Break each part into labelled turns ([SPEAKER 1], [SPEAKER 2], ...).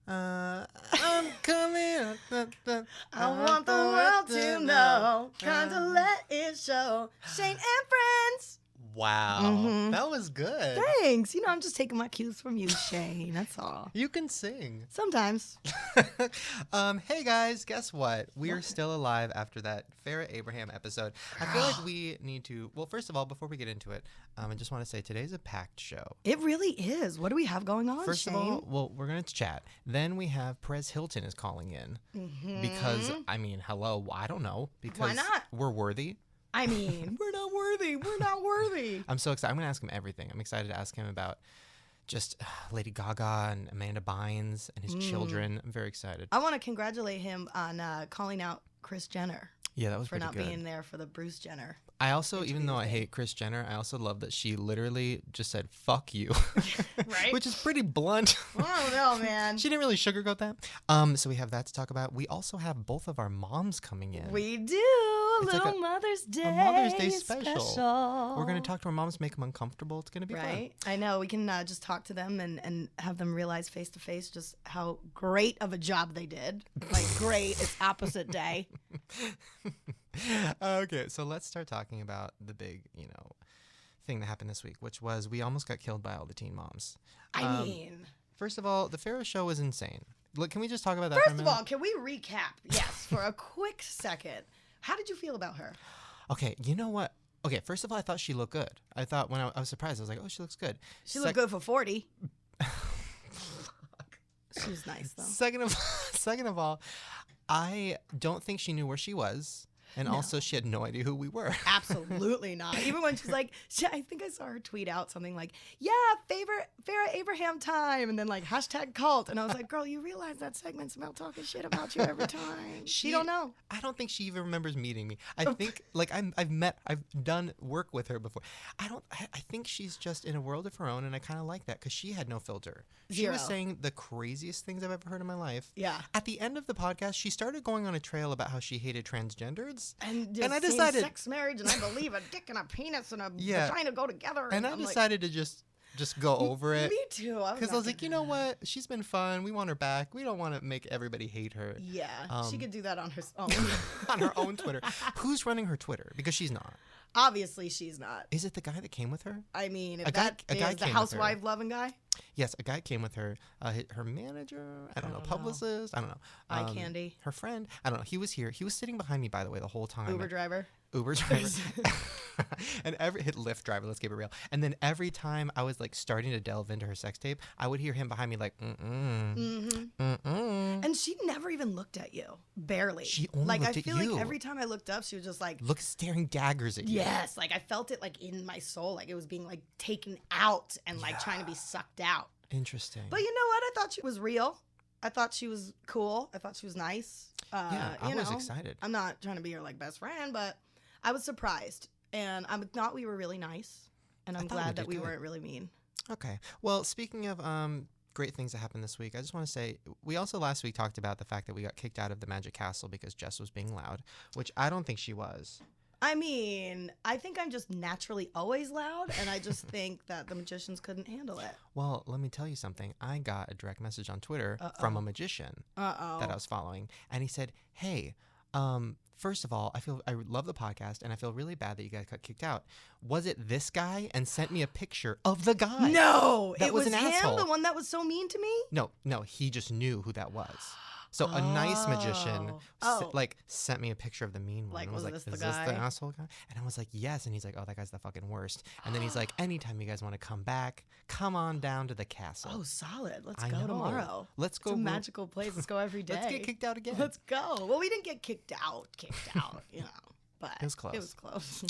[SPEAKER 1] I'm coming.
[SPEAKER 2] I want the world to know. Kinda let it show. Shane and friends.
[SPEAKER 1] Wow, that was good.
[SPEAKER 2] Thanks. I'm just taking my cues from you, Shane. That's all.
[SPEAKER 1] You can sing.
[SPEAKER 2] Sometimes.
[SPEAKER 1] Hey guys, guess what? We are still alive after that Farah Abraham episode. I feel like we need to. Well, first of all, before we get into it, I just want to say today's a packed show.
[SPEAKER 2] It really is. What do we have going on,
[SPEAKER 1] First
[SPEAKER 2] Shane?
[SPEAKER 1] of all, well, we're gonna chat. Then we have Perez Hilton is calling in because hello, I don't know because
[SPEAKER 2] Why not?
[SPEAKER 1] We're worthy.
[SPEAKER 2] We're not worthy. We're not worthy.
[SPEAKER 1] I'm so excited. I'm going to ask him everything. I'm excited to ask him about just Lady Gaga and Amanda Bynes and his children. I'm very excited.
[SPEAKER 2] I want to congratulate him on calling out Kris Jenner.
[SPEAKER 1] Yeah, that was
[SPEAKER 2] for
[SPEAKER 1] pretty
[SPEAKER 2] not
[SPEAKER 1] good.
[SPEAKER 2] being there for the Bruce Jenner.
[SPEAKER 1] I also, even though I hate Kris Jenner, I also love that she literally just said, fuck you.
[SPEAKER 2] Right?
[SPEAKER 1] Which is pretty blunt.
[SPEAKER 2] I don't know, man.
[SPEAKER 1] She didn't really sugarcoat that. So we have that to talk about. We also have both of our moms coming in.
[SPEAKER 2] We do.
[SPEAKER 1] It's
[SPEAKER 2] Little
[SPEAKER 1] like
[SPEAKER 2] Mother's Day.
[SPEAKER 1] A Mother's Day special. We're going to talk to our moms, make them uncomfortable. It's going to be
[SPEAKER 2] fun. I know. We can just talk to them and have them realize face to face just how great of a job they did. Like, great. It's opposite day.
[SPEAKER 1] Okay, so let's start talking about the big, thing that happened this week, which was we almost got killed by all the teen moms. First of all, the Farah show was insane. Look, can we just talk about that for a minute?
[SPEAKER 2] First of all, can we recap? Yes, for a quick second. How did you feel about her?
[SPEAKER 1] Okay, you know what? Okay, first of all, I thought she looked good. I thought when I was surprised, I was like, oh, she looks good.
[SPEAKER 2] She looked good for 40. She was nice, though.
[SPEAKER 1] Second of all, I don't think she knew where she was. And also, she had no idea who we were.
[SPEAKER 2] Absolutely not. Even when she's like, I think I saw her tweet out something like, yeah, favorite Farah Abraham time. And then like #cult. And I was like, girl, you realize that segment's about talking shit about you every time. She don't know.
[SPEAKER 1] I don't think she even remembers meeting me. I think like I've done work with her before. I think she's just in a world of her own. And I kind of like that because she had no filter. She was saying the craziest things I've ever heard in my life.
[SPEAKER 2] Yeah.
[SPEAKER 1] At the end of the podcast, she started going on a trail about how she hated transgenders.
[SPEAKER 2] And
[SPEAKER 1] I decided
[SPEAKER 2] sex marriage, and I believe a dick and a penis and a vagina go together.
[SPEAKER 1] And I decided to just go over it.
[SPEAKER 2] Me too.
[SPEAKER 1] Because I was like, you know what? She's been fun. We want her back. We don't want to make everybody hate her.
[SPEAKER 2] Yeah, she could do that on her own.
[SPEAKER 1] On her own Twitter. Who's running her Twitter? Because she's not.
[SPEAKER 2] Obviously, she's not.
[SPEAKER 1] Is it the guy that came with her?
[SPEAKER 2] I mean, if that is the housewife loving guy.
[SPEAKER 1] Yes, a guy came with her. Her manager, I don't know, publicist, I don't know.
[SPEAKER 2] Eye candy.
[SPEAKER 1] Her friend, I don't know. He was here. He was sitting behind me, by the way, the whole time.
[SPEAKER 2] Uber driver.
[SPEAKER 1] And hit Lyft driver, let's keep it real. And then every time I was like starting to delve into her sex tape, I would hear him behind me like,
[SPEAKER 2] And she never even looked at you. Barely.
[SPEAKER 1] She only looked at you.
[SPEAKER 2] I feel like every time I looked up, she was just like,
[SPEAKER 1] staring daggers at you.
[SPEAKER 2] Yes, like I felt it like in my soul, like it was being like taken out and like trying to be sucked out.
[SPEAKER 1] Interesting.
[SPEAKER 2] But you know what? I thought she was real. I thought she was cool. I thought she was nice.
[SPEAKER 1] I was excited.
[SPEAKER 2] I'm not trying to be her like best friend, but I was surprised. And I thought we were really nice. And I'm glad that we weren't really mean.
[SPEAKER 1] Okay. Well, speaking of great things that happened this week, I just want to say, we also last week talked about the fact that we got kicked out of the Magic Castle because Jess was being loud, which I don't think she was.
[SPEAKER 2] I mean, I think I'm just naturally always loud, and I just think that the magicians couldn't handle it.
[SPEAKER 1] Well, let me tell you something. I got a direct message on Twitter from a magician that I was following, and he said, hey, first of all, I love the podcast, and I feel really bad that you guys got kicked out. Was it this guy? And sent me a picture of the guy.
[SPEAKER 2] No,
[SPEAKER 1] that
[SPEAKER 2] it was
[SPEAKER 1] an
[SPEAKER 2] him,
[SPEAKER 1] asshole.
[SPEAKER 2] the one that was so mean to me?
[SPEAKER 1] No, he just knew who that was. So a nice magician sent me a picture of the mean one.
[SPEAKER 2] Like,
[SPEAKER 1] was
[SPEAKER 2] this
[SPEAKER 1] is
[SPEAKER 2] the
[SPEAKER 1] this
[SPEAKER 2] guy?
[SPEAKER 1] the asshole guy? And I was like, yes. And he's like, oh, that guy's the fucking worst. And then he's like, anytime you guys want to come back, come on down to the castle.
[SPEAKER 2] Oh, solid. Let's go tomorrow.
[SPEAKER 1] Let's go.
[SPEAKER 2] It's a magical place. Let's go every day.
[SPEAKER 1] Let's get kicked out again.
[SPEAKER 2] Let's go. Well, we didn't get kicked out, you know. But
[SPEAKER 1] it was close.
[SPEAKER 2] It was close.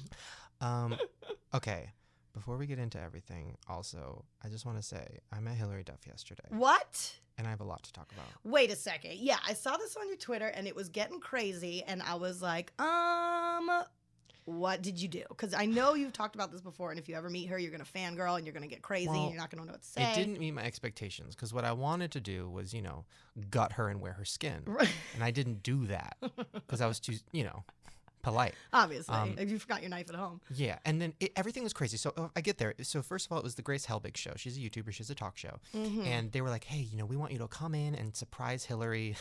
[SPEAKER 1] Okay. Before we get into everything, also, I just want to say I met Hilary Duff yesterday.
[SPEAKER 2] What?
[SPEAKER 1] And I have a lot to talk about.
[SPEAKER 2] Wait a second. Yeah, I saw this on your Twitter, and it was getting crazy, and I was like, what did you do? Because I know you've talked about this before, and if you ever meet her, you're going to fangirl, and you're going to get crazy, and you're not going to know what to say.
[SPEAKER 1] It didn't meet my expectations, because what I wanted to do was, gut her and wear her skin.
[SPEAKER 2] Right.
[SPEAKER 1] And I didn't do that, because I was too, polite.
[SPEAKER 2] Obviously. If you forgot your knife at home.
[SPEAKER 1] Yeah. And then everything was crazy. So I get there. So first of all, it was the Grace Helbig show. She's a YouTuber. She has a talk show. And they were like, hey, we want you to come in and surprise Hilary.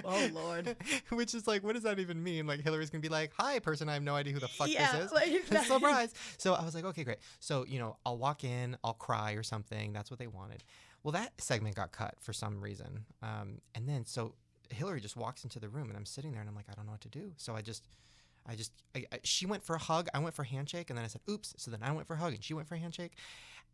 [SPEAKER 2] Oh, Lord.
[SPEAKER 1] Which is like, what does that even mean? Like, Hilary's going to be like, hi, person, I have no idea who the fuck this is.
[SPEAKER 2] Like,
[SPEAKER 1] surprise. So I was like, okay, great. So, I'll walk in, I'll cry or something. That's what they wanted. Well, that segment got cut for some reason. And then, so Hilary just walks into the room and I'm sitting there and I'm like, I don't know what to do. So she went for a hug. I went for a handshake. And then I said, oops. So then I went for a hug and she went for a handshake.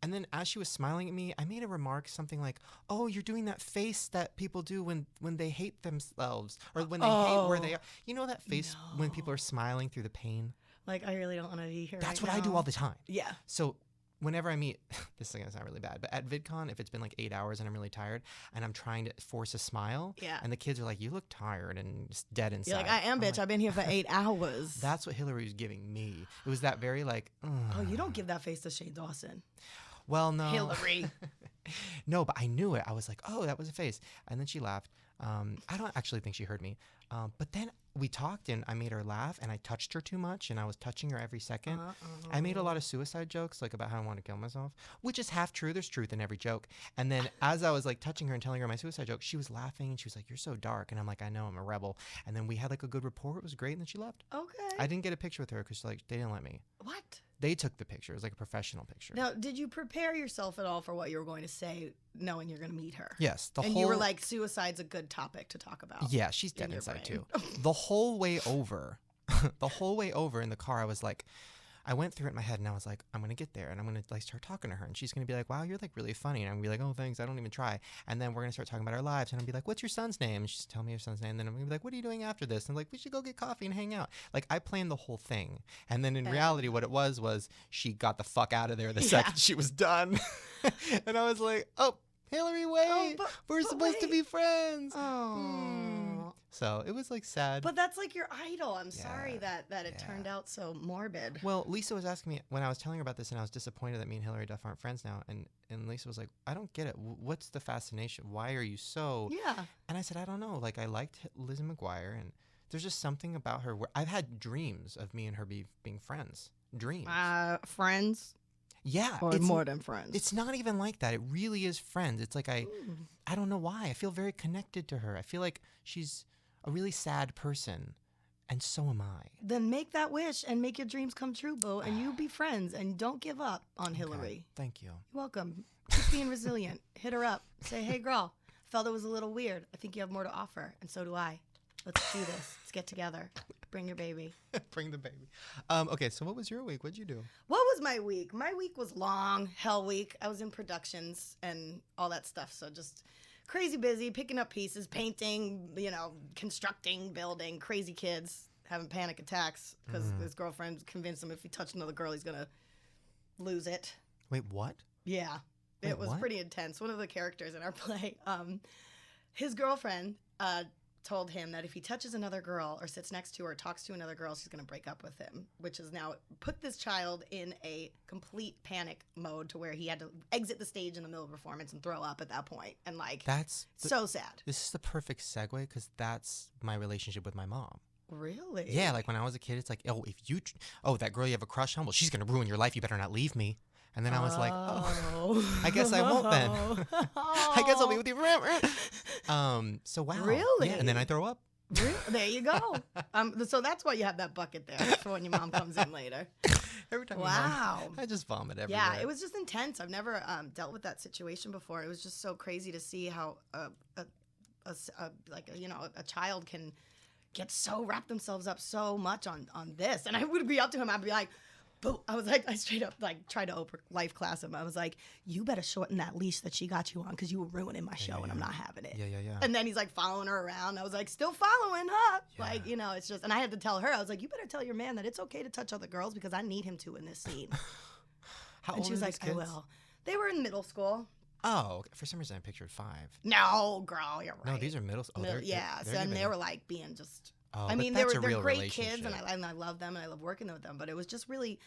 [SPEAKER 1] And then as she was smiling at me, I made a remark, something like, oh, you're doing that face that people do when they hate themselves or when they hate where they are. You know that face when people are smiling through the pain?
[SPEAKER 2] Like, I really don't want to be here.
[SPEAKER 1] That's what I do all the time.
[SPEAKER 2] Yeah.
[SPEAKER 1] So whenever I meet, this thing is not really bad, but at VidCon, if it's been like 8 hours and I'm really tired and I'm trying to force a smile, and the kids are like, you look tired and just dead inside.
[SPEAKER 2] You're like, I am, bitch. Like, I've been here for 8 hours.
[SPEAKER 1] That's what Hilary was giving me. It was that very like,
[SPEAKER 2] oh, you don't give that face to Shane Dawson.
[SPEAKER 1] Well, no.
[SPEAKER 2] Hilary.
[SPEAKER 1] No, but I knew it. I was like, oh, that was a face. And then she laughed. I don't actually think she heard me. But then we talked and I made her laugh and I touched her too much and I was touching her every second. I made a lot of suicide jokes, like about how I want to kill myself, which is half true. There's truth in every joke. And then as I was like touching her and telling her my suicide joke, she was laughing and she was like, you're so dark. And I'm like, I know, I'm a rebel. And then we had like a good rapport. It was great. And then she left.
[SPEAKER 2] Okay.
[SPEAKER 1] I didn't get a picture with her because like they didn't let me.
[SPEAKER 2] What?
[SPEAKER 1] They took the picture. It was like a professional picture.
[SPEAKER 2] Now, did you prepare yourself at all for what you were going to say, knowing you're going to meet her?
[SPEAKER 1] Yes.
[SPEAKER 2] You were like, suicide's a good topic to talk about.
[SPEAKER 1] Yeah, she's dead inside too. The whole way over, in the car, I was like, I went through it in my head and I was like, I'm going to get there and I'm going to like start talking to her and she's going to be like, wow, you're like really funny. And I'm going to be like, oh, thanks. I don't even try. And then we're going to start talking about our lives and I'll be like, what's your son's name? And she's telling me her son's name. And then I'm going to be like, what are you doing after this? And I'm like, we should go get coffee and hang out. Like I planned the whole thing. And then in reality, what it was she got the fuck out of there the second she was done. And I was like, oh, Hilary, wait. We're supposed to be friends.
[SPEAKER 2] Oh.
[SPEAKER 1] So it was like sad.
[SPEAKER 2] But that's like your idol. I'm sorry that it turned out so morbid.
[SPEAKER 1] Well, Lisa was asking me when I was telling her about this and I was disappointed that me and Hilary Duff aren't friends now. And Lisa was like, I don't get it. What's the fascination? Why are you so...
[SPEAKER 2] Yeah.
[SPEAKER 1] And I said, I don't know. Like I liked Lizzie McGuire and there's just something about her where I've had dreams of me and her being friends. Dreams.
[SPEAKER 2] Friends?
[SPEAKER 1] Yeah.
[SPEAKER 2] Or more than friends.
[SPEAKER 1] It's not even like that. It really is friends. It's like I don't know why. I feel very connected to her. I feel like she's a really sad person, and so am I.
[SPEAKER 2] Then make that wish and make your dreams come true, boo, and you be friends, and don't give up on Hilary.
[SPEAKER 1] Thank you.
[SPEAKER 2] You're welcome. Keep being resilient. Hit her up. Say, hey, girl, I felt it was a little weird. I think you have more to offer, and so do I. Let's do this. Let's get together. Bring your baby.
[SPEAKER 1] Bring the baby. Okay, so what was your week? What'd you do?
[SPEAKER 2] What was my week? My week was long, hell week. I was in productions and all that stuff, so just... crazy busy, picking up pieces, painting, constructing, building, crazy kids, having panic attacks because his girlfriend convinced him if he touched another girl, he's going to lose it.
[SPEAKER 1] Wait, what?
[SPEAKER 2] Yeah. It was pretty intense. One of the characters in our play, his girlfriend told him that if he touches another girl or sits next to her or talks to another girl, she's going to break up with him, which has now put this child in a complete panic mode to where he had to exit the stage in the middle of performance and throw up at that point. And so sad.
[SPEAKER 1] This is the perfect segue because that's my relationship with my mom.
[SPEAKER 2] Really?
[SPEAKER 1] Yeah, like when I was a kid, it's like, that girl you have a crush on, well, she's going to ruin your life. You better not leave me. And then I was like, I guess I won't then. I guess I'll be with you forever. So wow.
[SPEAKER 2] Really?
[SPEAKER 1] Yeah, and then I throw up.
[SPEAKER 2] Really? There you go. So that's why you have that bucket there for when your mom comes in later.
[SPEAKER 1] Every time.
[SPEAKER 2] Wow.
[SPEAKER 1] I just vomit everywhere.
[SPEAKER 2] Yeah, it was just intense. I've never dealt with that situation before. It was just so crazy to see how a child can get so wrap themselves up so much on this. And I would be up to him. I'd be like, boo. I was like, I straight up like tried to Oprah life class him. I was like, you better shorten that leash that she got you on because you were ruining my show and I'm not having it.
[SPEAKER 1] Yeah.
[SPEAKER 2] And then he's like following her around. I was like, still following her. Yeah. Like, it's just, and I had to tell her, I was like, you better tell your man that it's okay to touch other girls because I need him to in this scene.
[SPEAKER 1] How
[SPEAKER 2] and
[SPEAKER 1] old
[SPEAKER 2] she was
[SPEAKER 1] are
[SPEAKER 2] like,
[SPEAKER 1] these kids?
[SPEAKER 2] I will. They were in middle school.
[SPEAKER 1] Oh, for some reason I pictured 5.
[SPEAKER 2] No, girl, you're right.
[SPEAKER 1] No, these are middle school.
[SPEAKER 2] They were like being just,
[SPEAKER 1] Oh,
[SPEAKER 2] I mean,
[SPEAKER 1] they're
[SPEAKER 2] great kids and I love them and I love working with them, but it was just really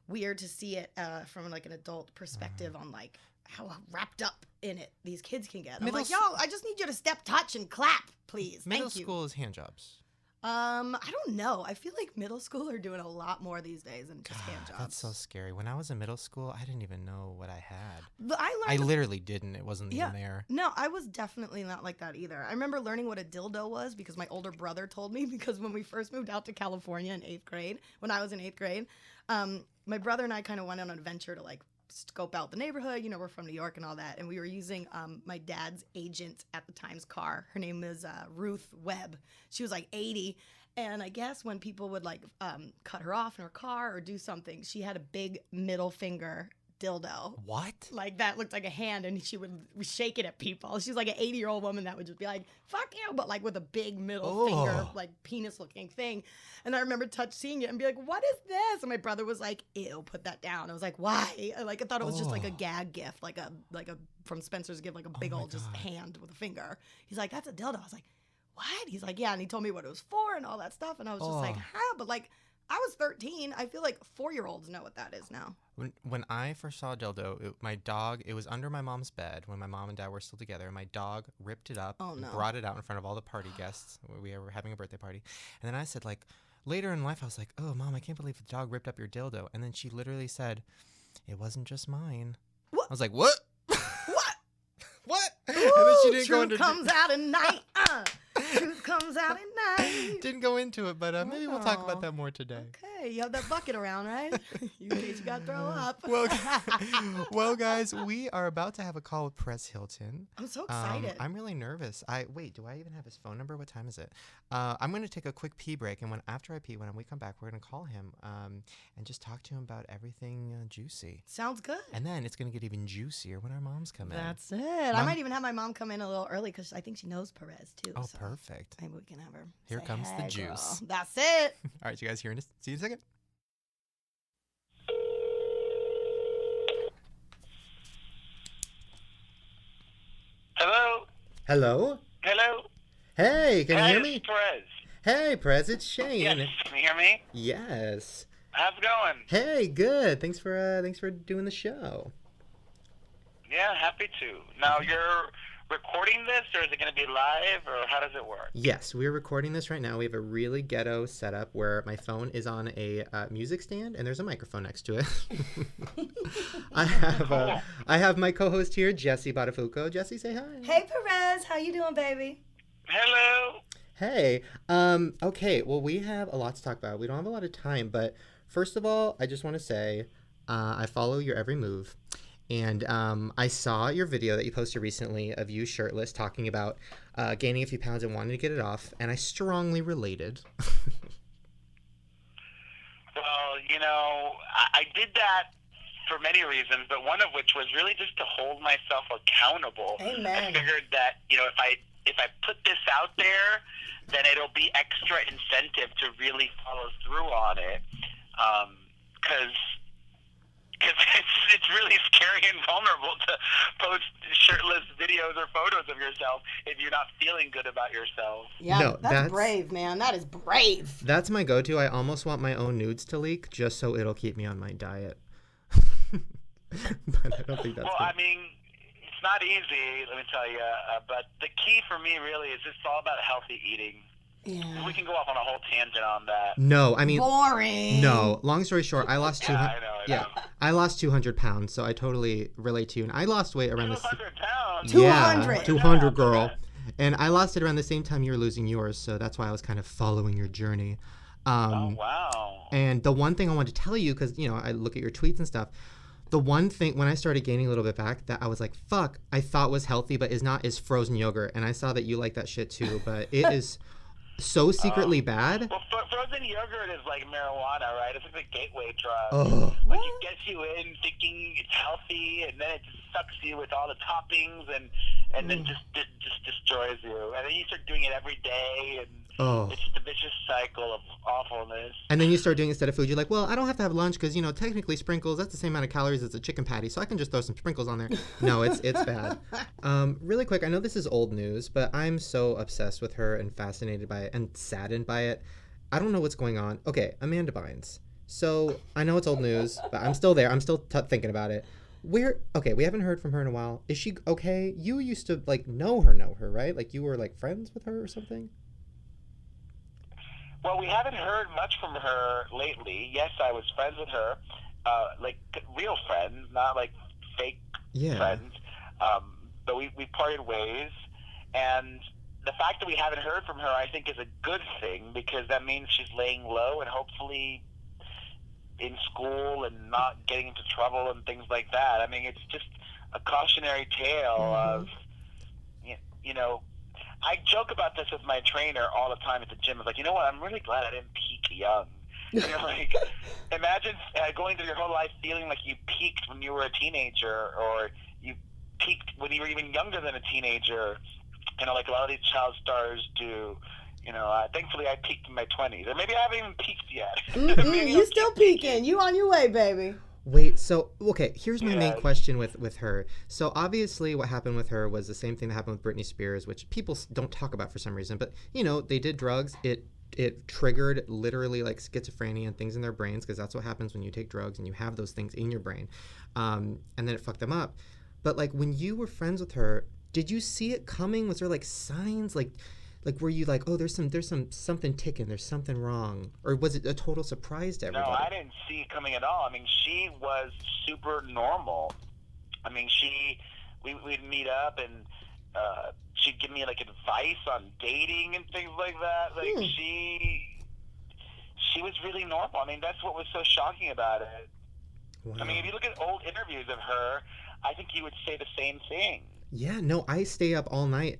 [SPEAKER 2] weird to see it from like an adult perspective on like how wrapped up in it these kids can get. I'm like, yo, I just need you to step, touch, and clap, please.
[SPEAKER 1] Middle school is hand jobs.
[SPEAKER 2] I don't know. I feel like middle school are doing a lot more these days than just hand jobs.
[SPEAKER 1] That's so scary. When I was in middle school, I didn't even know what I had.
[SPEAKER 2] But
[SPEAKER 1] I literally didn't. It wasn't even there.
[SPEAKER 2] No, I was definitely not like that either. I remember learning what a dildo was because my older brother told me, because when we first moved out to California in 8th grade, when I was in 8th grade, my brother and I kind of went on an adventure to like scope out the neighborhood. You know, we're from New York and all that. And we were using my dad's agent at the time's car. Her name is Ruth Webb. She was like 80. And I guess when people would like cut her off in her car or do something, she had a big middle finger dildo.
[SPEAKER 1] What?
[SPEAKER 2] Like that looked like a hand, and she would shake it at people. She was like an 80-year-old woman that would just be like, fuck you, but like with a big middle finger, like penis-looking thing. And I remember seeing it and be like, what is this? And my brother was like, ew, put that down. I was like, why? I thought it was just like a gag gift, like a from Spencer's gift, like a big old just hand with a finger. He's like, that's a dildo. I was like, what? He's like, yeah. And he told me what it was for and all that stuff. And I was just like, huh? But like, I was 13. I feel like 4-year-olds know what that is now.
[SPEAKER 1] When I first saw a dildo, my dog, it was under my mom's bed when my mom and dad were still together. My dog ripped it up, brought it out in front of all the party guests. We were having a birthday party. And then I said, like, later in life, I was like, oh, Mom, I can't believe the dog ripped up your dildo. And then she literally said, it wasn't just mine. What? I was like, what?
[SPEAKER 2] What?
[SPEAKER 1] What?
[SPEAKER 2] Ooh,
[SPEAKER 1] and then she didn't
[SPEAKER 2] truth comes out at night. Truth comes out at night.
[SPEAKER 1] Didn't go into it, but maybe we'll talk about that more today.
[SPEAKER 2] Okay, you have that bucket around, right? In case you got to throw up.
[SPEAKER 1] Well, guys, we are about to have a call with Perez Hilton.
[SPEAKER 2] I'm so excited.
[SPEAKER 1] I'm really nervous. Wait, do I even have his phone number? What time is it? I'm going to take a quick pee break, and after I pee, when we come back, we're going to call him and just talk to him about everything juicy.
[SPEAKER 2] Sounds good.
[SPEAKER 1] And then it's going to get even juicier when our moms come in.
[SPEAKER 2] That's it. I might even have my mom come in a little early because I think she knows Perez too.
[SPEAKER 1] Oh, so perfect.
[SPEAKER 2] Maybe we can have her.
[SPEAKER 1] Here comes the juice.
[SPEAKER 2] Girl. That's it.
[SPEAKER 1] All right, you guys, see you in a second.
[SPEAKER 3] Hello?
[SPEAKER 1] Hello?
[SPEAKER 3] Hello?
[SPEAKER 1] Hey, can you hear me?
[SPEAKER 3] Perez.
[SPEAKER 1] Hey, Perez, it's Shane.
[SPEAKER 3] Yes, can you hear me?
[SPEAKER 1] Yes.
[SPEAKER 3] How's it going?
[SPEAKER 1] Hey, good. Thanks for doing the show.
[SPEAKER 3] Yeah, happy to. Now, you're recording this, or is it going to be live, or how does it work?
[SPEAKER 1] Yes, we're recording this right now. We have a really ghetto setup where my phone is on a music stand, and there's a microphone next to it. I have my co-host here, Jessie Buttafuoco. Jessie, say hi.
[SPEAKER 2] Hey, Perez. How you doing, baby?
[SPEAKER 3] Hello.
[SPEAKER 1] Hey. Okay, well, we have a lot to talk about. We don't have a lot of time, but first of all, I just want to say I follow your every move. And I saw your video that you posted recently of you shirtless talking about gaining a few pounds and wanting to get it off, and I strongly related.
[SPEAKER 3] Well, you know, I did that for many reasons, but one of which was really just to hold myself accountable.
[SPEAKER 2] Amen.
[SPEAKER 3] I figured that, you know, if I put this out there, then it'll be extra incentive to really follow through on it, because it's really scary and vulnerable to post shirtless videos or photos of yourself if you're not feeling good about yourself.
[SPEAKER 2] Yeah, no, that's brave, man. That is brave.
[SPEAKER 1] That's my go-to. I almost want my own nudes to leak just so it'll keep me on my diet. But I don't think that's good.
[SPEAKER 3] I mean, it's not easy, let me tell you, but the key for me really is it's all about healthy eating. Yeah. We can go off on a whole tangent on that.
[SPEAKER 1] No, I mean,
[SPEAKER 2] boring.
[SPEAKER 1] No, long story short, I lost 200.
[SPEAKER 3] I know.
[SPEAKER 1] I lost 200 pounds, so I totally relate to you. And I lost weight around
[SPEAKER 3] 200 pounds.
[SPEAKER 2] 200.
[SPEAKER 1] Yeah, 200, girl. And I lost it around the same time you were losing yours, so that's why I was kind of following your journey.
[SPEAKER 3] Oh wow.
[SPEAKER 1] And the one thing I wanted to tell you, because I look at your tweets and stuff. The one thing when I started gaining a little bit back that I was like, fuck, I thought was healthy but is not, is frozen yogurt. And I saw that you like that shit too, but it is so secretly bad.
[SPEAKER 3] Well, frozen yogurt is like marijuana, right? It's like a gateway drug.
[SPEAKER 1] Oh.
[SPEAKER 3] Like it gets you in thinking it's healthy, and then it just sucks you with all the toppings, and then just destroys you. And then you start doing it every day, and it's just a vicious cycle of awfulness. And
[SPEAKER 1] then you start doing it instead of food. You're like, well, I don't have to have lunch because technically sprinkles, that's the same amount of calories as a chicken patty, so I can just throw some sprinkles on there. No, it's bad. Really quick, I know this is old news, but I'm so obsessed with her and fascinated by it and saddened by it. I don't know what's going on. Okay, Amanda Bynes. So I know it's old news, but I'm still there. I'm still thinking about it. We haven't heard from her in a while. Is she okay? You used to know her, right? Like you were like friends with her or something?
[SPEAKER 3] Well, we haven't heard much from her lately. Yes, I was friends with her, like real friends, not like fake friends. But we parted ways, and the fact that we haven't heard from her, I think, is a good thing, because that means she's laying low and hopefully in school and not getting into trouble and things like that. I mean, it's just a cautionary tale of, you know, I joke about this with my trainer all the time at the gym. It's like, you know what, I'm really glad I didn't peak young. You know, like, imagine going through your whole life feeling like you peaked when you were a teenager, or you peaked when you were even younger than a teenager. You know, like a lot of these child stars do. You know, thankfully I peaked in my 20s. Or maybe I haven't even peaked yet.
[SPEAKER 2] You still peaking. You on your way, baby.
[SPEAKER 1] Wait, so, okay, here's my main question with her. So, obviously, what happened with her was the same thing that happened with Britney Spears, which people don't talk about for some reason. But, you know, they did drugs. It triggered literally, like, schizophrenia and things in their brains, because that's what happens when you take drugs and you have those things in your brain. And then it fucked them up. But, like, when you were friends with her, did you see it coming? Was there, like, signs? Like were you like, oh, there's something ticking, there's something wrong? Or was it a total surprise to everybody?
[SPEAKER 3] No, I didn't see it coming at all. I mean, she was super normal. I mean, we'd meet up and she'd give me, like, advice on dating and things like that. Like, she was really normal. I mean, that's what was so shocking about it. Wow. I mean, if you look at old interviews of her, I think you would say the same thing.
[SPEAKER 1] Yeah, no, I stay up all night,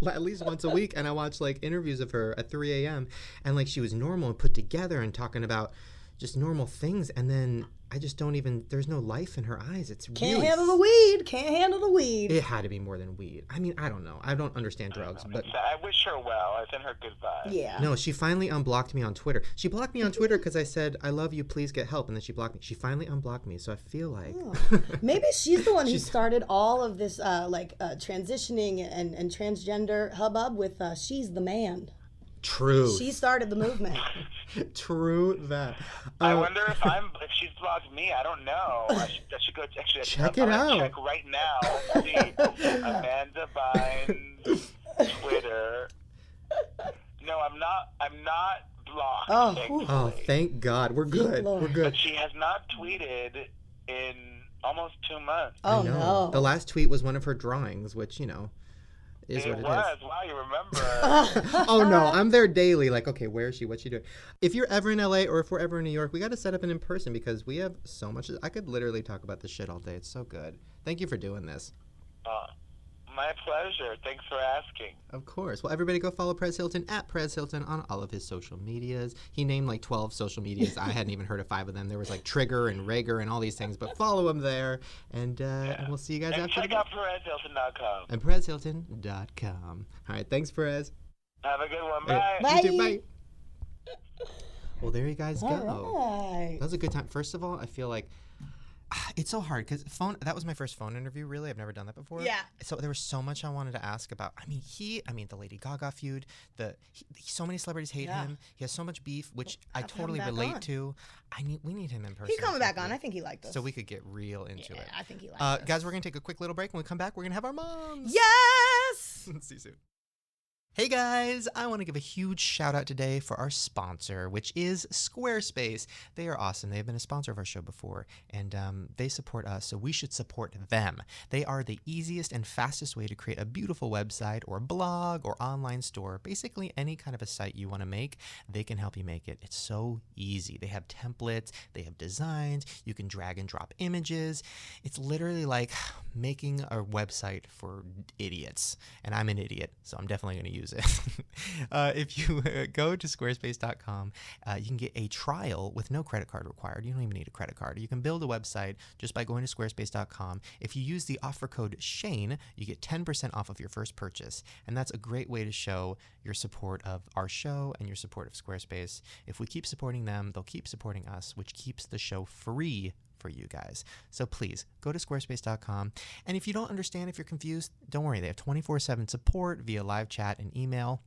[SPEAKER 1] at least once a week, and I watch, like, interviews of her at 3 a.m., and, like, she was normal and put together and talking about just normal things, and then I just don't even, there's no life in her eyes. It's
[SPEAKER 2] Can't handle the weed. Can't handle the weed.
[SPEAKER 1] It had to be more than weed. I mean, I don't know. I don't understand drugs, but
[SPEAKER 3] I wish her well. I send her good vibes.
[SPEAKER 2] Yeah.
[SPEAKER 1] No, she finally unblocked me on Twitter. She blocked me on Twitter because I said, I love you, please get help, and then she blocked me. She finally unblocked me, so I feel like...
[SPEAKER 2] Maybe she's the one who started all of this, transitioning and transgender hubbub with She's the Man.
[SPEAKER 1] True.
[SPEAKER 2] She started the movement.
[SPEAKER 1] True that.
[SPEAKER 3] I wonder if she's blocked me. I don't know. I should go actually
[SPEAKER 1] check it out.
[SPEAKER 3] Check right now. See Amanda Bynes Twitter. No, I'm not blocked.
[SPEAKER 1] Oh, thank God. We're good. We're good.
[SPEAKER 3] But she has not tweeted in almost 2 months.
[SPEAKER 2] Oh no.
[SPEAKER 1] The last tweet was one of her drawings, which, you know, is what it is.
[SPEAKER 3] Wow, you remember.
[SPEAKER 1] Oh no, I'm there daily. Like, okay, where is she? What's she doing? If you're ever in LA or if we're ever in New York, we got to set up an in person, because we have so much. I could literally talk about this shit all day. It's so good. Thank you for doing this.
[SPEAKER 3] My pleasure. Thanks for asking.
[SPEAKER 1] Of course. Well, everybody go follow Perez Hilton at Perez Hilton on all of his social medias. He named like 12 social medias. I hadn't even heard of 5 of them. There was like Trigger and Rager and all these things, but follow him there. And we'll see you guys after.
[SPEAKER 3] Check out PerezHilton.com.
[SPEAKER 1] And PerezHilton.com. All right. Thanks, Perez.
[SPEAKER 3] Have a good one. Bye.
[SPEAKER 2] Bye.
[SPEAKER 1] You too, bye. Well, there you guys go.
[SPEAKER 2] Right.
[SPEAKER 1] That was a good time. First of all, I feel like it's so hard because that was my first phone interview, really. I've never done that before.
[SPEAKER 2] Yeah.
[SPEAKER 1] So there was so much I wanted to ask about. I mean, the Lady Gaga feud, so many celebrities hate him. He has so much beef, which I totally relate to. We need him in person.
[SPEAKER 2] He's coming back on. I think he liked us.
[SPEAKER 1] So we could get real into it.
[SPEAKER 2] I think he liked us.
[SPEAKER 1] Guys, we're going to take a quick little break. When we come back, we're going to have our moms.
[SPEAKER 2] Yes!
[SPEAKER 1] See you soon. Hey guys, I want to give a huge shout out today for our sponsor, which is Squarespace. They are awesome. They have been a sponsor of our show before, and they support us, so we should support them. They are the easiest and fastest way to create a beautiful website or blog or online store. Basically, any kind of a site you want to make, they can help you make it. It's so easy. They have templates, they have designs, you can drag and drop images. It's literally like making a website for idiots, and I'm an idiot, so I'm definitely going to use it. If you go to squarespace.com, you can get a trial with no credit card required. You don't even need a credit card. You can build a website just by going to squarespace.com. If you use the offer code Shane, you get 10% off of your first purchase. And that's a great way to show your support of our show and your support of Squarespace. If we keep supporting them, they'll keep supporting us, which keeps the show free for you guys. So please go to squarespace.com. And if you don't understand, if you're confused, don't worry. They have 24/7 support via live chat and email.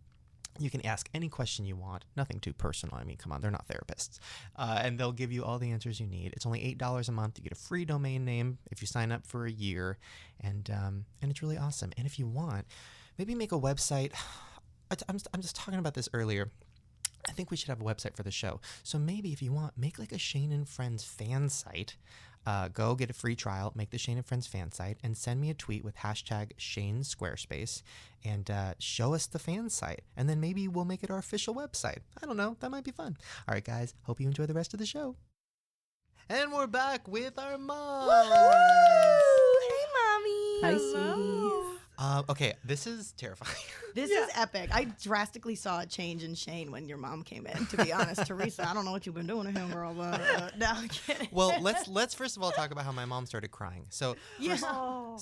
[SPEAKER 1] You can ask any question you want. Nothing too personal. I mean, come on, they're not therapists. And they'll give you all the answers you need. It's only $8 a month. You get a free domain name if you sign up for a year. And it's really awesome. And if you want, maybe make a website. I'm just talking about this earlier. I think we should have a website for the show. So maybe if you want, make like a Shane and Friends fan site. Go get a free trial, make the Shane and Friends fan site, and send me a tweet with hashtag Shane Squarespace and show us the fan site. And then maybe we'll make it our official website. I don't know. That might be fun. All right, guys. Hope you enjoy the rest of the show. And we're back with our mom.
[SPEAKER 2] Hey, Mommy.
[SPEAKER 4] Hi, sweeties.
[SPEAKER 1] Okay, this is terrifying.
[SPEAKER 2] This is epic. I drastically saw a change in Shane when your mom came in, to be honest. Teresa, I don't know what you've been doing to him, girl, but no, I'm kidding.
[SPEAKER 1] Well, let's first of all talk about how my mom started crying. So,